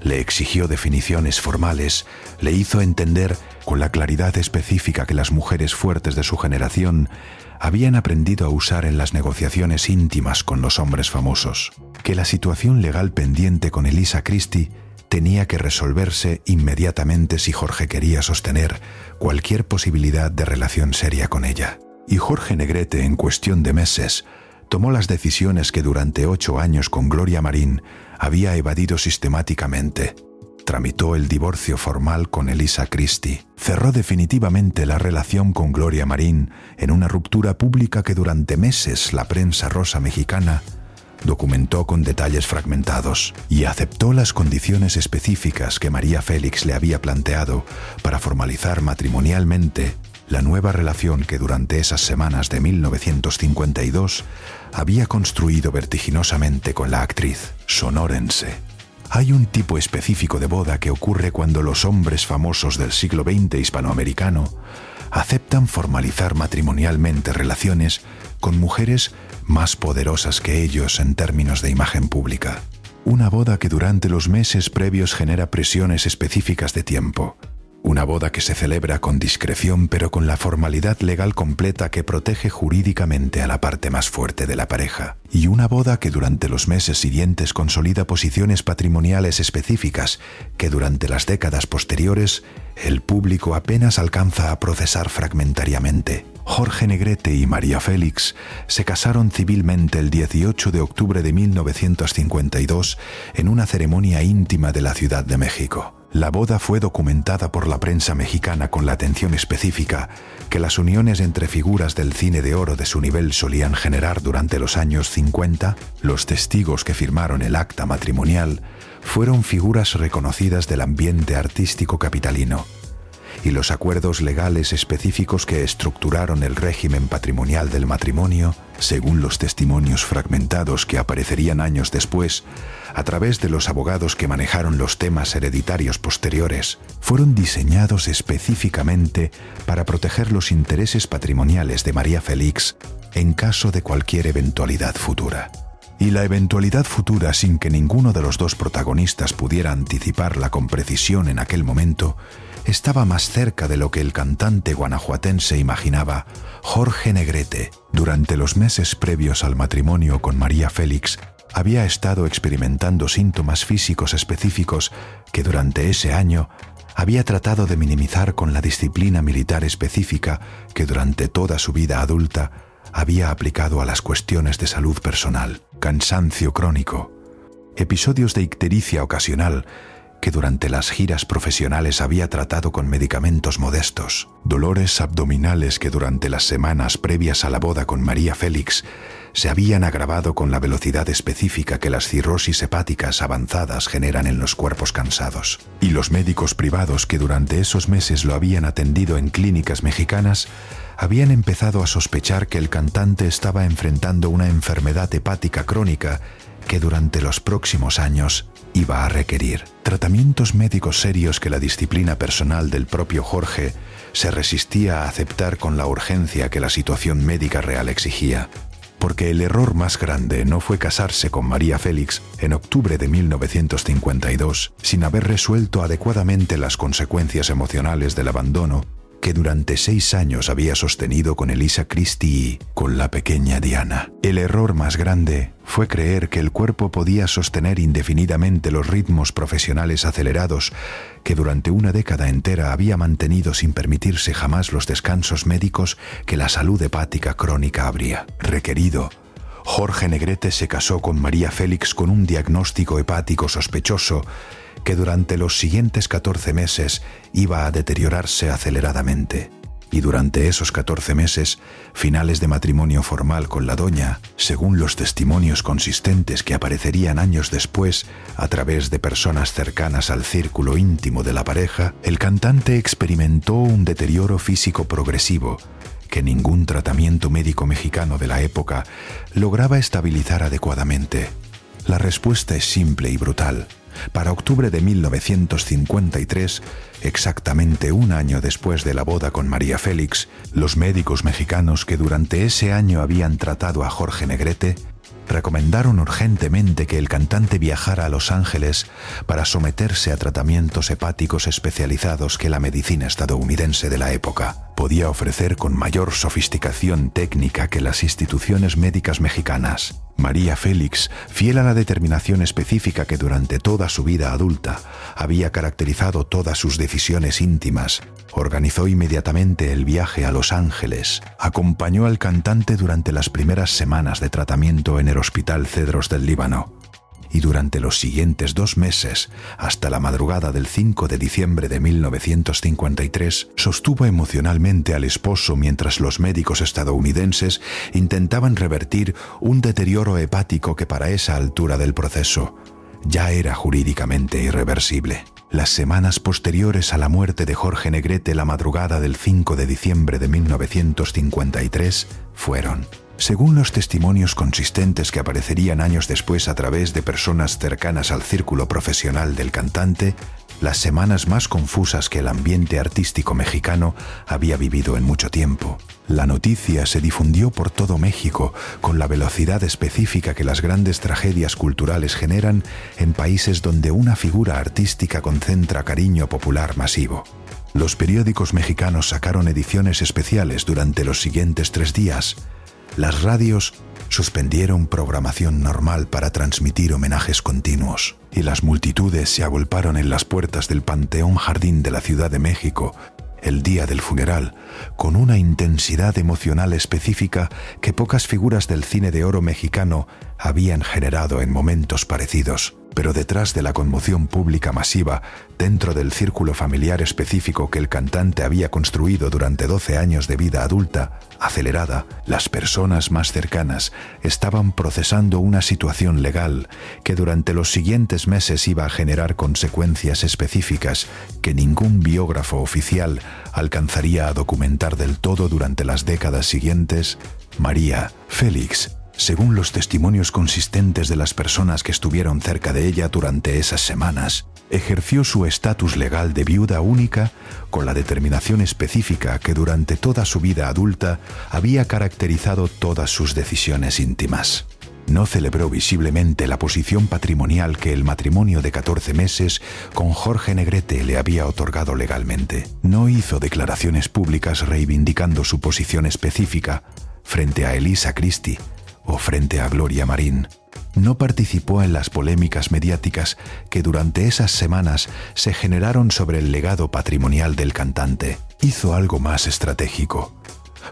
Le exigió definiciones formales, le hizo entender con la claridad específica que las mujeres fuertes de su generación habían aprendido a usar en las negociaciones íntimas con los hombres famosos, que la situación legal pendiente con Elisa Christie tenía que resolverse inmediatamente si Jorge quería sostener cualquier posibilidad de relación seria con ella. Y Jorge Negrete, en cuestión de meses, tomó las decisiones que durante 8 años con Gloria Marín había evadido sistemáticamente. Tramitó el divorcio formal con Elisa Christie. Cerró definitivamente la relación con Gloria Marín en una ruptura pública que durante meses la prensa rosa mexicana documentó con detalles fragmentados, y aceptó las condiciones específicas que María Félix le había planteado para formalizar matrimonialmente la nueva relación que durante esas semanas de 1952 había construido vertiginosamente con la actriz sonorense. Hay un tipo específico de boda que ocurre cuando los hombres famosos del siglo XX hispanoamericano aceptan formalizar matrimonialmente relaciones con mujeres más poderosas que ellos en términos de imagen pública. Una boda que durante los meses previos genera presiones específicas de tiempo. Una boda que se celebra con discreción pero con la formalidad legal completa que protege jurídicamente a la parte más fuerte de la pareja. Y una boda que durante los meses siguientes consolida posiciones patrimoniales específicas que durante las décadas posteriores el público apenas alcanza a procesar fragmentariamente. Jorge Negrete y María Félix se casaron civilmente el 18 de octubre de 1952 en una ceremonia íntima de la Ciudad de México. La boda fue documentada por la prensa mexicana con la atención específica que las uniones entre figuras del cine de oro de su nivel solían generar durante los años 50. Los testigos que firmaron el acta matrimonial fueron figuras reconocidas del ambiente artístico capitalino, y los acuerdos legales específicos que estructuraron el régimen patrimonial del matrimonio, según los testimonios fragmentados que aparecerían años después, a través de los abogados que manejaron los temas hereditarios posteriores, fueron diseñados específicamente para proteger los intereses patrimoniales de María Félix en caso de cualquier eventualidad futura. Y la eventualidad futura, sin que ninguno de los dos protagonistas pudiera anticiparla con precisión en aquel momento, estaba más cerca de lo que el cantante guanajuatense imaginaba. Jorge Negrete, durante los meses previos al matrimonio con María Félix, había estado experimentando síntomas físicos específicos que durante ese año había tratado de minimizar con la disciplina militar específica que durante toda su vida adulta había aplicado a las cuestiones de salud personal. Cansancio crónico, episodios de ictericia ocasional que durante las giras profesionales había tratado con medicamentos modestos, dolores abdominales que durante las semanas previas a la boda con María Félix se habían agravado con la velocidad específica que las cirrosis hepáticas avanzadas generan en los cuerpos cansados. Y los médicos privados que durante esos meses lo habían atendido en clínicas mexicanas habían empezado a sospechar que el cantante estaba enfrentando una enfermedad hepática crónica que durante los próximos años iba a requerir tratamientos médicos serios que la disciplina personal del propio Jorge se resistía a aceptar con la urgencia que la situación médica real exigía. Porque el error más grande no fue casarse con María Félix en octubre de 1952 sin haber resuelto adecuadamente las consecuencias emocionales del abandono que durante 6 años había sostenido con Elisa Christie y con la pequeña Diana. El error más grande fue creer que el cuerpo podía sostener indefinidamente los ritmos profesionales acelerados que durante una década entera había mantenido sin permitirse jamás los descansos médicos que la salud hepática crónica habría requerido. Jorge Negrete se casó con María Félix con un diagnóstico hepático sospechoso que durante los siguientes 14 meses iba a deteriorarse aceleradamente. Y durante esos 14 meses, finales de matrimonio formal con la doña, según los testimonios consistentes que aparecerían años después a través de personas cercanas al círculo íntimo de la pareja, el cantante experimentó un deterioro físico progresivo que ningún tratamiento médico mexicano de la época lograba estabilizar adecuadamente. La respuesta es simple y brutal. Para octubre de 1953, exactamente un año después de la boda con María Félix, los médicos mexicanos que durante ese año habían tratado a Jorge Negrete recomendaron urgentemente que el cantante viajara a Los Ángeles para someterse a tratamientos hepáticos especializados que la medicina estadounidense de la época podía ofrecer con mayor sofisticación técnica que las instituciones médicas mexicanas. María Félix, fiel a la determinación específica que durante toda su vida adulta había caracterizado todas sus decisiones íntimas, organizó inmediatamente el viaje a Los Ángeles. Acompañó al cantante durante las primeras semanas de tratamiento en el Hospital Cedros del Líbano. Y durante los siguientes 2 meses, hasta la madrugada del 5 de diciembre de 1953, sostuvo emocionalmente al esposo mientras los médicos estadounidenses intentaban revertir un deterioro hepático que para esa altura del proceso ya era jurídicamente irreversible. Las semanas posteriores a la muerte de Jorge Negrete la madrugada del 5 de diciembre de 1953 fueron, según los testimonios consistentes que aparecerían años después a través de personas cercanas al círculo profesional del cantante, las semanas más confusas que el ambiente artístico mexicano había vivido en mucho tiempo. La noticia se difundió por todo México con la velocidad específica que las grandes tragedias culturales generan en países donde una figura artística concentra cariño popular masivo. Los periódicos mexicanos sacaron ediciones especiales durante los siguientes 3 días. Las radios suspendieron programación normal para transmitir homenajes continuos, y las multitudes se agolparon en las puertas del Panteón Jardín de la Ciudad de México el día del funeral, con una intensidad emocional específica que pocas figuras del cine de oro mexicano habían generado en momentos parecidos. Pero detrás de la conmoción pública masiva, dentro del círculo familiar específico que el cantante había construido durante 12 años de vida adulta, acelerada, las personas más cercanas estaban procesando una situación legal que durante los siguientes meses iba a generar consecuencias específicas que ningún biógrafo oficial alcanzaría a documentar del todo durante las décadas siguientes. María Félix, según los testimonios consistentes de las personas que estuvieron cerca de ella durante esas semanas, ejerció su estatus legal de viuda única con la determinación específica que durante toda su vida adulta había caracterizado todas sus decisiones íntimas. No celebró visiblemente la posición patrimonial que el matrimonio de 14 meses con Jorge Negrete le había otorgado legalmente. No hizo declaraciones públicas reivindicando su posición específica frente a Elisa Christie o frente a Gloria Marín. No participó en las polémicas mediáticas que durante esas semanas se generaron sobre el legado patrimonial del cantante. Hizo algo más estratégico.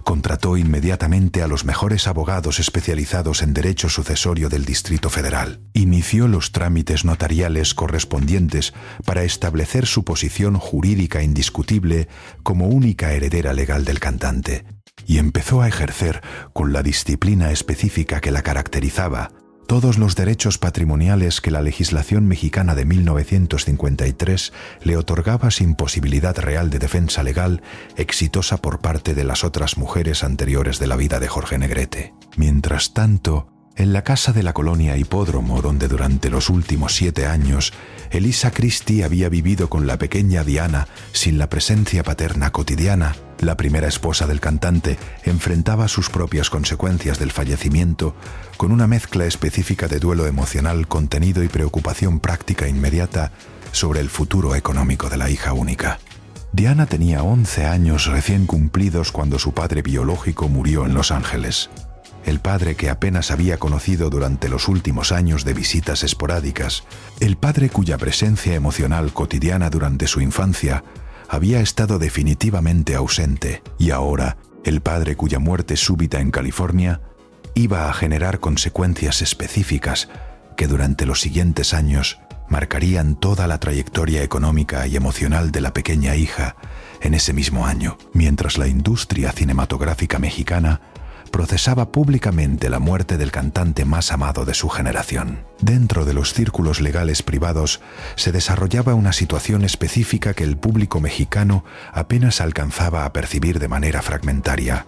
Contrató inmediatamente a los mejores abogados especializados en derecho sucesorio del Distrito Federal. Inició los trámites notariales correspondientes para establecer su posición jurídica indiscutible como única heredera legal del cantante. y empezó a ejercer con la disciplina específica que la caracterizaba todos los derechos patrimoniales que la legislación mexicana de 1953 le otorgaba sin posibilidad real de defensa legal exitosa por parte de las otras mujeres anteriores de la vida de Jorge Negrete. Mientras tanto, en la casa de la colonia Hipódromo, donde durante los últimos 7 años Elisa Christie había vivido con la pequeña Diana sin la presencia paterna cotidiana, la primera esposa del cantante enfrentaba sus propias consecuencias del fallecimiento con una mezcla específica de duelo emocional contenido y preocupación práctica inmediata sobre el futuro económico de la hija única. Diana tenía 11 años recién cumplidos cuando su padre biológico murió en Los Ángeles. El padre que apenas había conocido durante los últimos años de visitas esporádicas, el padre cuya presencia emocional cotidiana durante su infancia había estado definitivamente ausente, y ahora el padre cuya muerte súbita en California iba a generar consecuencias específicas que durante los siguientes años marcarían toda la trayectoria económica y emocional de la pequeña hija en ese mismo año, mientras la industria cinematográfica mexicana procesaba públicamente la muerte del cantante más amado de su generación. Dentro de los círculos legales privados se desarrollaba una situación específica que el público mexicano apenas alcanzaba a percibir de manera fragmentaria.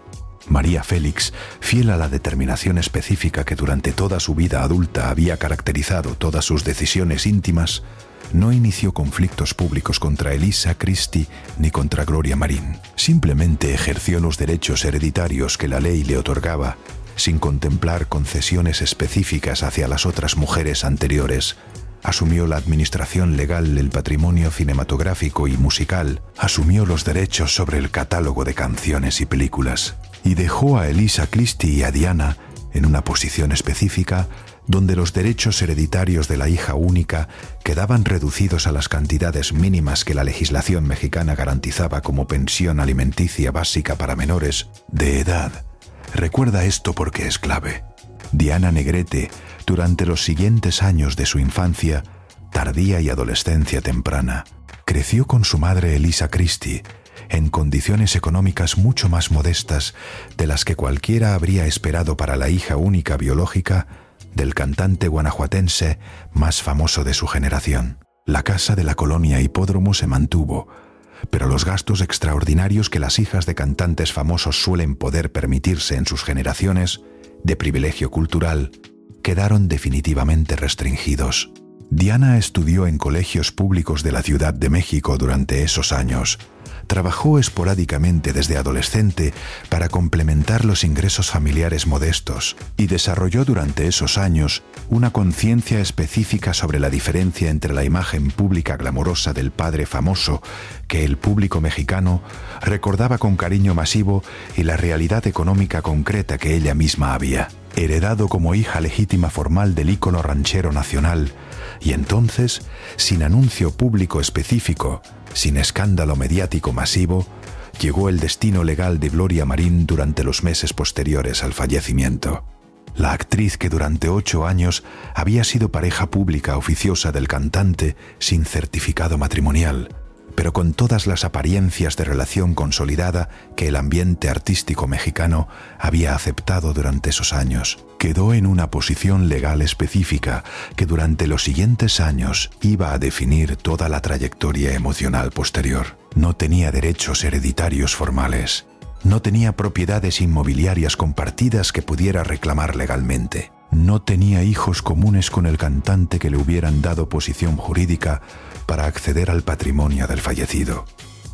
María Félix, fiel a la determinación específica que durante toda su vida adulta había caracterizado todas sus decisiones íntimas, no inició conflictos públicos contra Elisa Christie ni contra Gloria Marín. Simplemente ejerció los derechos hereditarios que la ley le otorgaba, sin contemplar concesiones específicas hacia las otras mujeres anteriores. Asumió la administración legal del patrimonio cinematográfico y musical, asumió los derechos sobre el catálogo de canciones y películas, y dejó a Elisa Christie y a Diana en una posición específica donde los derechos hereditarios de la hija única quedaban reducidos a las cantidades mínimas que la legislación mexicana garantizaba como pensión alimenticia básica para menores de edad. Recuerda esto porque es clave. Diana Negrete, durante los siguientes años de su infancia, tardía y adolescencia temprana, creció con su madre Elisa Christie, en condiciones económicas mucho más modestas de las que cualquiera habría esperado para la hija única biológica del cantante guanajuatense más famoso de su generación. La casa de la colonia Hipódromo se mantuvo, pero los gastos extraordinarios que las hijas de cantantes famosos suelen poder permitirse en sus generaciones, de privilegio cultural, quedaron definitivamente restringidos. Diana estudió en colegios públicos de la Ciudad de México durante esos años. Trabajó esporádicamente desde adolescente para complementar los ingresos familiares modestos y desarrolló durante esos años una conciencia específica sobre la diferencia entre la imagen pública glamurosa del padre famoso que el público mexicano recordaba con cariño masivo y la realidad económica concreta que ella misma había heredado como hija legítima formal del ícono ranchero nacional, y entonces, sin anuncio público específico, sin escándalo mediático masivo, llegó el destino legal de Gloria Marín durante los meses posteriores al fallecimiento. La actriz que durante 8 años había sido pareja pública oficiosa del cantante sin certificado matrimonial, pero con todas las apariencias de relación consolidada que el ambiente artístico mexicano había aceptado durante esos años, quedó en una posición legal específica que durante los siguientes años iba a definir toda la trayectoria emocional posterior. No tenía derechos hereditarios formales, no tenía propiedades inmobiliarias compartidas que pudiera reclamar legalmente, no tenía hijos comunes con el cantante que le hubieran dado posición jurídica para acceder al patrimonio del fallecido,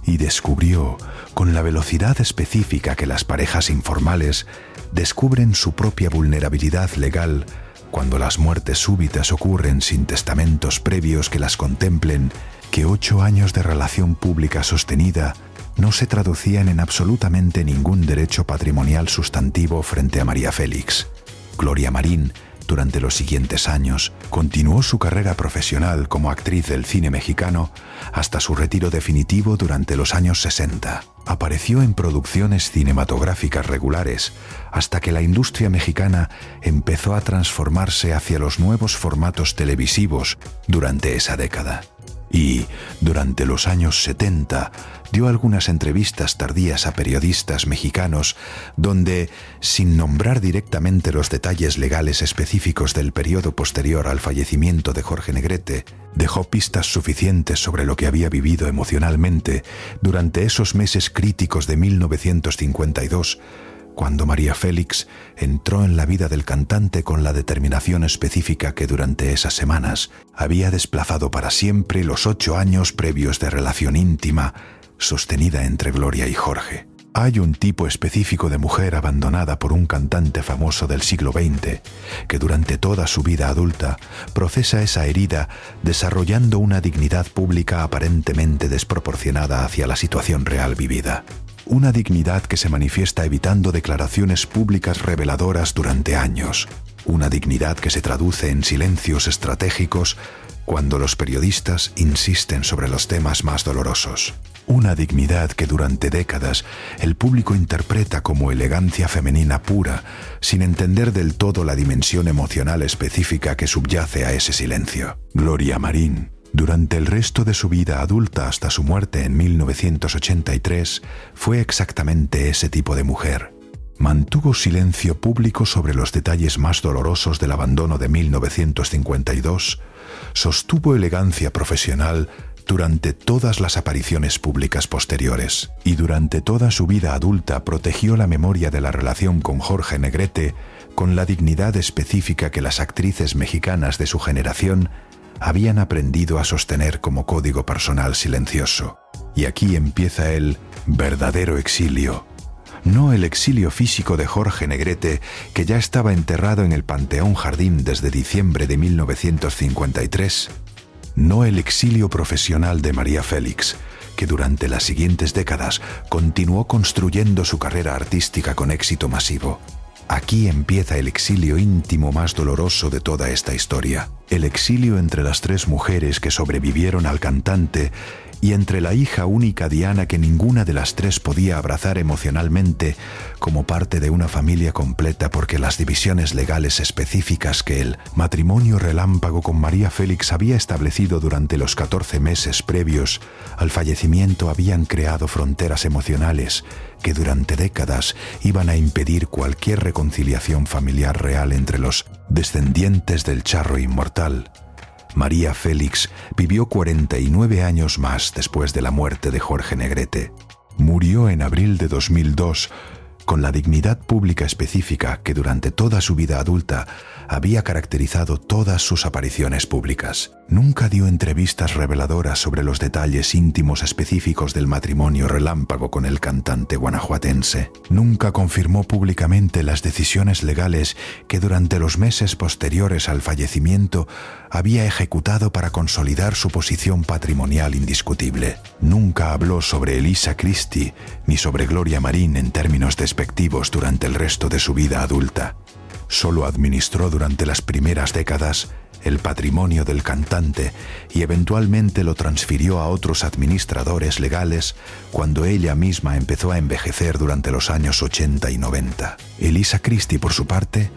y descubrió, con la velocidad específica que las parejas informales descubren su propia vulnerabilidad legal cuando las muertes súbitas ocurren sin testamentos previos que las contemplen, que 8 años de relación pública sostenida no se traducían en absolutamente ningún derecho patrimonial sustantivo frente a María Félix. Gloria Marín, durante los siguientes años, continuó su carrera profesional como actriz del cine mexicano hasta su retiro definitivo durante los años 60. Apareció en producciones cinematográficas regulares hasta que la industria mexicana empezó a transformarse hacia los nuevos formatos televisivos durante esa década. Y, durante los años 70, dio algunas entrevistas tardías a periodistas mexicanos donde, sin nombrar directamente los detalles legales específicos del periodo posterior al fallecimiento de Jorge Negrete, dejó pistas suficientes sobre lo que había vivido emocionalmente durante esos meses críticos de 1952, cuando María Félix entró en la vida del cantante con la determinación específica que durante esas semanas había desplazado para siempre los 8 años previos de relación íntima sostenida entre Gloria y Jorge. Hay un tipo específico de mujer abandonada por un cantante famoso del siglo XX que durante toda su vida adulta procesa esa herida desarrollando una dignidad pública aparentemente desproporcionada hacia la situación real vivida. Una dignidad que se manifiesta evitando declaraciones públicas reveladoras durante años. Una dignidad que se traduce en silencios estratégicos cuando los periodistas insisten sobre los temas más dolorosos. Una dignidad que durante décadas el público interpreta como elegancia femenina pura, sin entender del todo la dimensión emocional específica que subyace a ese silencio. Gloria Marín, durante el resto de su vida adulta hasta su muerte en 1983, fue exactamente ese tipo de mujer. Mantuvo silencio público sobre los detalles más dolorosos del abandono de 1952, sostuvo elegancia profesional durante todas las apariciones públicas posteriores y durante toda su vida adulta protegió la memoria de la relación con Jorge Negrete con la dignidad específica que las actrices mexicanas de su generación habían aprendido a sostener como código personal silencioso. Y aquí empieza el verdadero exilio. No el exilio físico de Jorge Negrete, que ya estaba enterrado en el Panteón Jardín desde diciembre de 1953. No el exilio profesional de María Félix, que durante las siguientes décadas continuó construyendo su carrera artística con éxito masivo. Aquí empieza el exilio íntimo más doloroso de toda esta historia. El exilio entre las 3 mujeres que sobrevivieron al cantante y entre la hija única Diana que ninguna de las 3 podía abrazar emocionalmente como parte de una familia completa porque las divisiones legales específicas que el matrimonio relámpago con María Félix había establecido durante los 14 meses previos al fallecimiento habían creado fronteras emocionales que durante décadas iban a impedir cualquier reconciliación familiar real entre los descendientes del charro inmortal. María Félix vivió 49 años más después de la muerte de Jorge Negrete. Murió en abril de 2002 con la dignidad pública específica que durante toda su vida adulta había caracterizado todas sus apariciones públicas. Nunca dio entrevistas reveladoras sobre los detalles íntimos específicos del matrimonio relámpago con el cantante guanajuatense. Nunca confirmó públicamente las decisiones legales que durante los meses posteriores al fallecimiento había ejecutado para consolidar su posición patrimonial indiscutible. Nunca habló sobre Elisa Christie ni sobre Gloria Marín en términos despectivos durante el resto de su vida adulta. Solo administró durante las primeras décadas el patrimonio del cantante y eventualmente lo transfirió a otros administradores legales cuando ella misma empezó a envejecer durante los años 80 y 90. Elisa Christie, por su parte,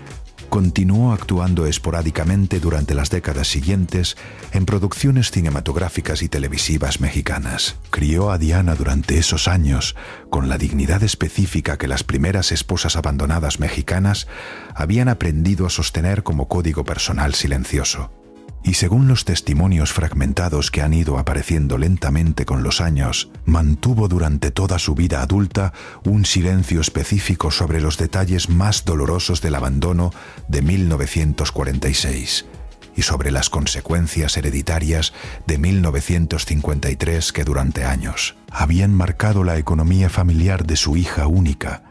continuó actuando esporádicamente durante las décadas siguientes en producciones cinematográficas y televisivas mexicanas. Crió a Diana durante esos años con la dignidad específica que las primeras esposas abandonadas mexicanas habían aprendido a sostener como código personal silencioso. Y según los testimonios fragmentados que han ido apareciendo lentamente con los años, mantuvo durante toda su vida adulta un silencio específico sobre los detalles más dolorosos del abandono de 1946 y sobre las consecuencias hereditarias de 1953 que durante años habían marcado la economía familiar de su hija única.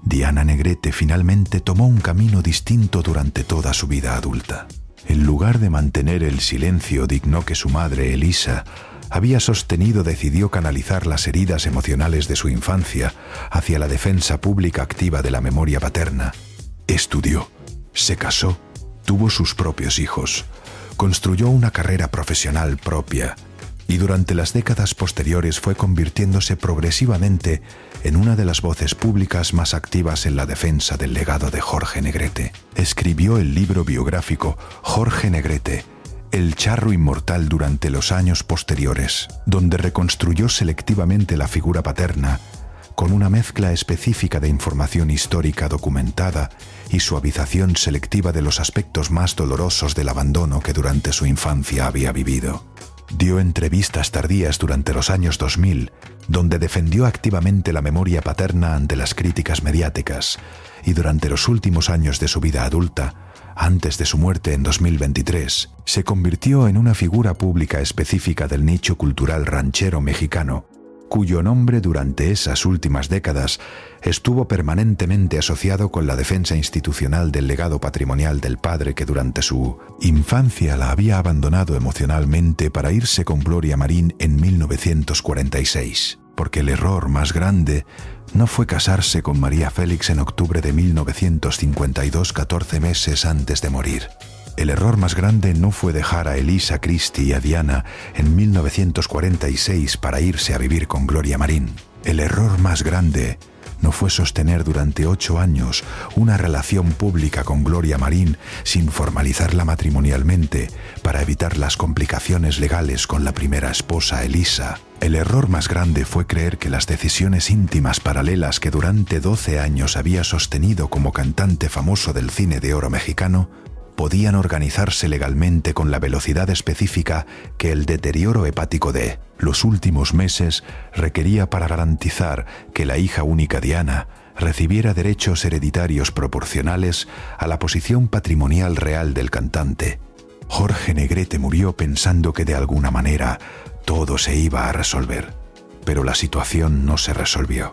Diana Negrete finalmente tomó un camino distinto durante toda su vida adulta. En lugar de mantener el silencio digno que su madre, Elisa, había sostenido, decidió canalizar las heridas emocionales de su infancia hacia la defensa pública activa de la memoria paterna. Estudió, se casó, tuvo sus propios hijos, construyó una carrera profesional propia y durante las décadas posteriores fue convirtiéndose progresivamente en una de las voces públicas más activas en la defensa del legado de Jorge Negrete. Escribió el libro biográfico Jorge Negrete, El charro inmortal durante los años posteriores, donde reconstruyó selectivamente la figura paterna con una mezcla específica de información histórica documentada y suavización selectiva de los aspectos más dolorosos del abandono que durante su infancia había vivido. Dio entrevistas tardías durante los años 2000, donde defendió activamente la memoria paterna ante las críticas mediáticas, y durante los últimos años de su vida adulta, antes de su muerte en 2023, se convirtió en una figura pública específica del nicho cultural ranchero mexicano, cuyo nombre durante esas últimas décadas estuvo permanentemente asociado con la defensa institucional del legado patrimonial del padre que durante su infancia la había abandonado emocionalmente para irse con Gloria Marín en 1946, porque el error más grande no fue casarse con María Félix en octubre de 1952, 14 meses antes de morir. El error más grande no fue dejar a Elisa Christie y a Diana en 1946 para irse a vivir con Gloria Marín. El error más grande no fue sostener durante 8 años una relación pública con Gloria Marín sin formalizarla matrimonialmente para evitar las complicaciones legales con la primera esposa, Elisa. El error más grande fue creer que las decisiones íntimas paralelas que durante 12 años había sostenido como cantante famoso del cine de oro mexicano podían organizarse legalmente con la velocidad específica que el deterioro hepático de los últimos meses requería para garantizar que la hija única Diana recibiera derechos hereditarios proporcionales a la posición patrimonial real del cantante. Jorge Negrete murió pensando que de alguna manera todo se iba a resolver, pero la situación no se resolvió.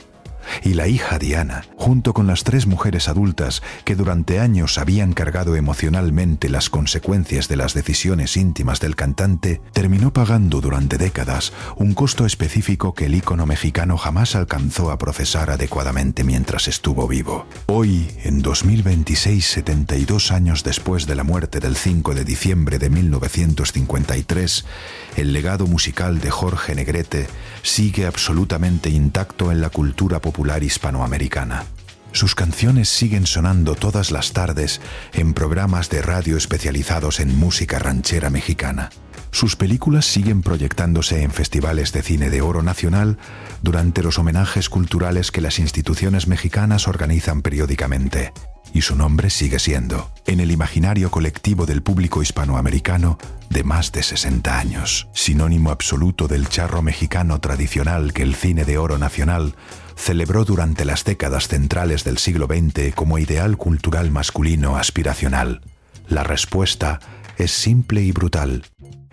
Y la hija Diana, junto con las 3 mujeres adultas que durante años habían cargado emocionalmente las consecuencias de las decisiones íntimas del cantante, terminó pagando durante décadas un costo específico que el ícono mexicano jamás alcanzó a procesar adecuadamente mientras estuvo vivo. Hoy, en 2026, 72 años después de la muerte del 5 de diciembre de 1953, el legado musical de Jorge Negrete sigue absolutamente intacto en la cultura popular hispanoamericana. Sus canciones siguen sonando todas las tardes en programas de radio especializados en música ranchera mexicana. Sus películas siguen proyectándose en festivales de cine de oro nacional durante los homenajes culturales que las instituciones mexicanas organizan periódicamente. Y su nombre sigue siendo, en el imaginario colectivo del público hispanoamericano, de más de 60 años, sinónimo absoluto del charro mexicano tradicional que el cine de oro nacional celebró durante las décadas centrales del siglo XX como ideal cultural masculino aspiracional. La respuesta es simple y brutal.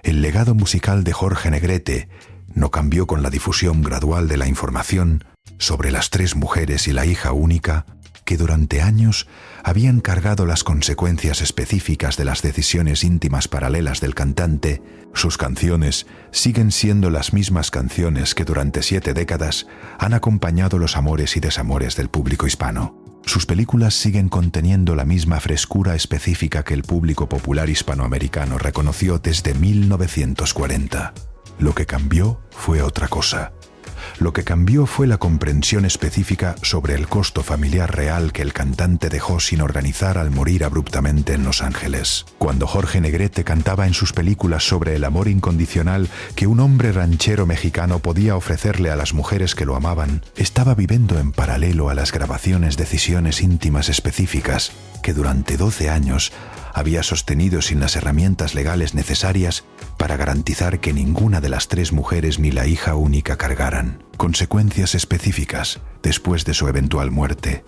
El legado musical de Jorge Negrete no cambió con la difusión gradual de la información sobre las 3 mujeres y la hija única que durante años habían cargado las consecuencias específicas de las decisiones íntimas paralelas del cantante. Sus canciones siguen siendo las mismas canciones que durante 7 décadas han acompañado los amores y desamores del público hispano. Sus películas siguen conteniendo la misma frescura específica que el público popular hispanoamericano reconoció desde 1940. Lo que cambió fue otra cosa. Lo que cambió fue la comprensión específica sobre el costo familiar real que el cantante dejó sin organizar al morir abruptamente en Los Ángeles. Cuando Jorge Negrete cantaba en sus películas sobre el amor incondicional que un hombre ranchero mexicano podía ofrecerle a las mujeres que lo amaban, estaba viviendo en paralelo a las grabaciones decisiones íntimas específicas que durante 12 años había sostenido sin las herramientas legales necesarias para garantizar que ninguna de las 3 mujeres ni la hija única cargaran consecuencias específicas después de su eventual muerte.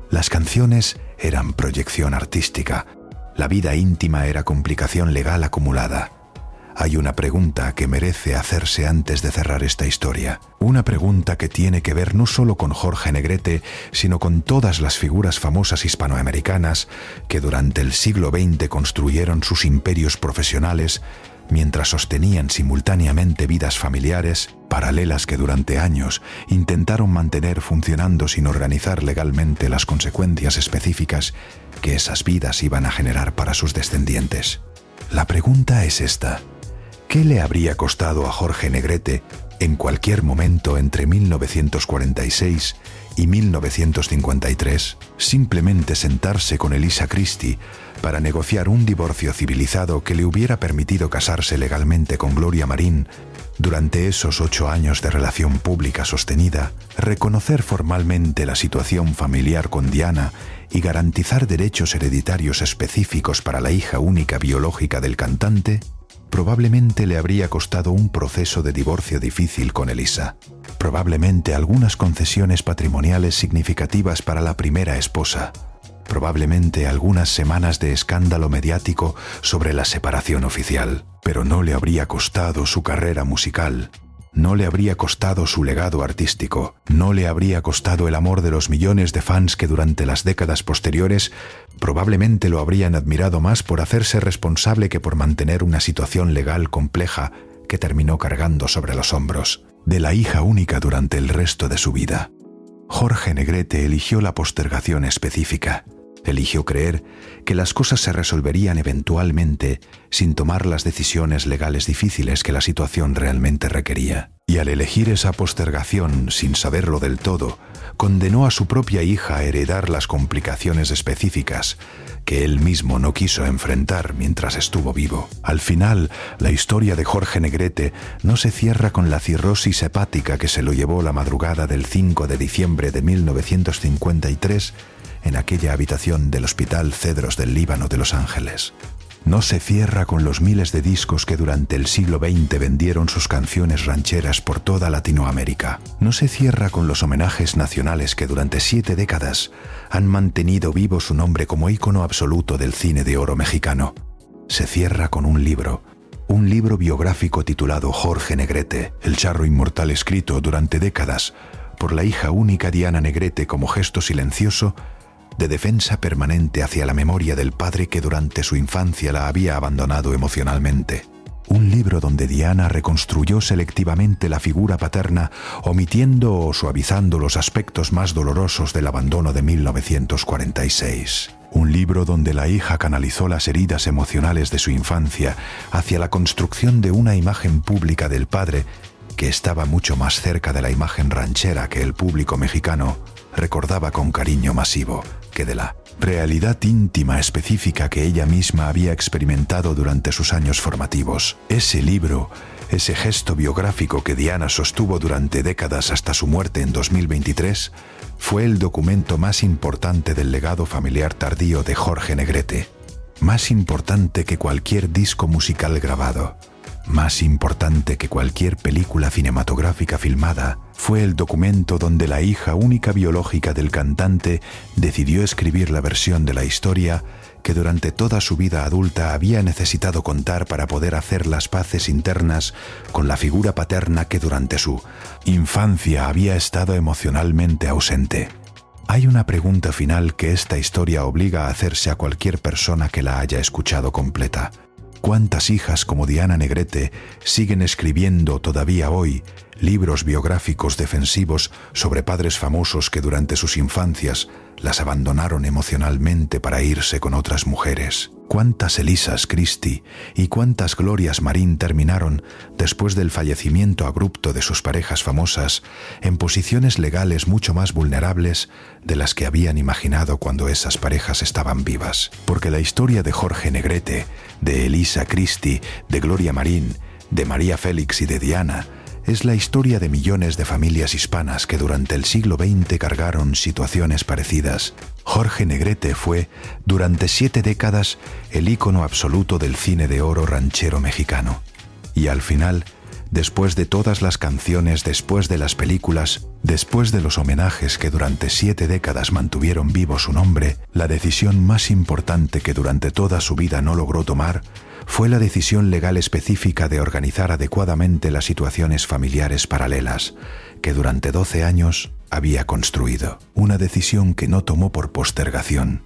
Las canciones eran proyección artística, la vida íntima era complicación legal acumulada. Hay una pregunta que merece hacerse antes de cerrar esta historia. Una pregunta que tiene que ver no solo con Jorge Negrete, sino con todas las figuras famosas hispanoamericanas que durante el siglo XX construyeron sus imperios profesionales mientras sostenían simultáneamente vidas familiares paralelas que durante años intentaron mantener funcionando sin organizar legalmente las consecuencias específicas que esas vidas iban a generar para sus descendientes. La pregunta es esta: ¿qué le habría costado a Jorge Negrete en cualquier momento entre 1946 y 1953, simplemente sentarse con Elisa Christie para negociar un divorcio civilizado que le hubiera permitido casarse legalmente con Gloria Marín durante esos 8 años de relación pública sostenida, reconocer formalmente la situación familiar con Diana y garantizar derechos hereditarios específicos para la hija única biológica del cantante, probablemente le habría costado un proceso de divorcio difícil con Elisa. Probablemente algunas concesiones patrimoniales significativas para la primera esposa. Probablemente algunas semanas de escándalo mediático sobre la separación oficial. Pero no le habría costado su carrera musical. No le habría costado su legado artístico. No le habría costado el amor de los millones de fans que durante las décadas posteriores probablemente lo habrían admirado más por hacerse responsable que por mantener una situación legal compleja que terminó cargando sobre los hombros de la hija única durante el resto de su vida. Jorge Negrete eligió la postergación específica. Eligió creer que las cosas se resolverían eventualmente sin tomar las decisiones legales difíciles que la situación realmente requería. Y al elegir esa postergación sin saberlo del todo, condenó a su propia hija a heredar las complicaciones específicas que él mismo no quiso enfrentar mientras estuvo vivo. Al final, la historia de Jorge Negrete no se cierra con la cirrosis hepática que se lo llevó la madrugada del 5 de diciembre de 1953 en aquella habitación del Hospital Cedros del Líbano de Los Ángeles. No se cierra con los miles de discos que durante el siglo XX vendieron sus canciones rancheras por toda Latinoamérica. No se cierra con los homenajes nacionales que durante 7 décadas han mantenido vivo su nombre como ícono absoluto del cine de oro mexicano. Se cierra con un libro biográfico titulado Jorge Negrete, el charro inmortal, escrito durante décadas por la hija única Diana Negrete como gesto silencioso de defensa permanente hacia la memoria del padre que durante su infancia la había abandonado emocionalmente. Un libro donde Diana reconstruyó selectivamente la figura paterna, omitiendo o suavizando los aspectos más dolorosos del abandono de 1946. Un libro donde la hija canalizó las heridas emocionales de su infancia hacia la construcción de una imagen pública del padre que estaba mucho más cerca de la imagen ranchera que el público mexicano recordaba con cariño masivo que de la realidad íntima específica que ella misma había experimentado durante sus años formativos. Ese libro, ese gesto biográfico que Diana sostuvo durante décadas hasta su muerte en 2023, fue el documento más importante del legado familiar tardío de Jorge Negrete. Más importante que cualquier disco musical grabado. Más importante que cualquier película cinematográfica filmada, fue el documento donde la hija única biológica del cantante decidió escribir la versión de la historia que durante toda su vida adulta había necesitado contar para poder hacer las paces internas con la figura paterna que durante su infancia había estado emocionalmente ausente. Hay una pregunta final que esta historia obliga a hacerse a cualquier persona que la haya escuchado completa. ¿Cuántas hijas como Diana Negrete siguen escribiendo todavía hoy libros biográficos defensivos sobre padres famosos que durante sus infancias las abandonaron emocionalmente para irse con otras mujeres? ¿Cuántas Elisas Christie y cuántas Glorias Marín terminaron, después del fallecimiento abrupto de sus parejas famosas, en posiciones legales mucho más vulnerables de las que habían imaginado cuando esas parejas estaban vivas? Porque la historia de Jorge Negrete, de Elisa Christie, de Gloria Marín, de María Félix y de Diana es la historia de millones de familias hispanas que durante el siglo XX cargaron situaciones parecidas. Jorge Negrete fue, durante 7 décadas, el ícono absoluto del cine de oro ranchero mexicano. Y al final, después de todas las canciones, después de las películas, después de los homenajes que durante 7 décadas mantuvieron vivo su nombre, la decisión más importante que durante toda su vida no logró tomar fue la decisión legal específica de organizar adecuadamente las situaciones familiares paralelas que durante 12 años había construido. Una decisión que no tomó por postergación.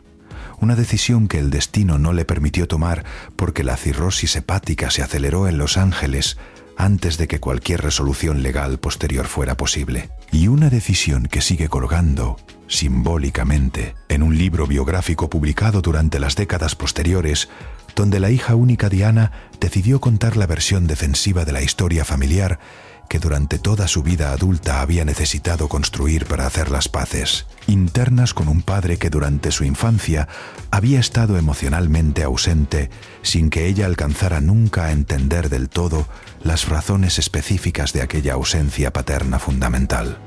Una decisión que el destino no le permitió tomar porque la cirrosis hepática se aceleró en Los Ángeles antes de que cualquier resolución legal posterior fuera posible. Y una decisión que sigue colgando, simbólicamente, en un libro biográfico publicado durante las décadas posteriores, donde la hija única Diana decidió contar la versión defensiva de la historia familiar que durante toda su vida adulta había necesitado construir para hacer las paces, internas con un padre que durante su infancia había estado emocionalmente ausente sin que ella alcanzara nunca a entender del todo las razones específicas de aquella ausencia paterna fundamental.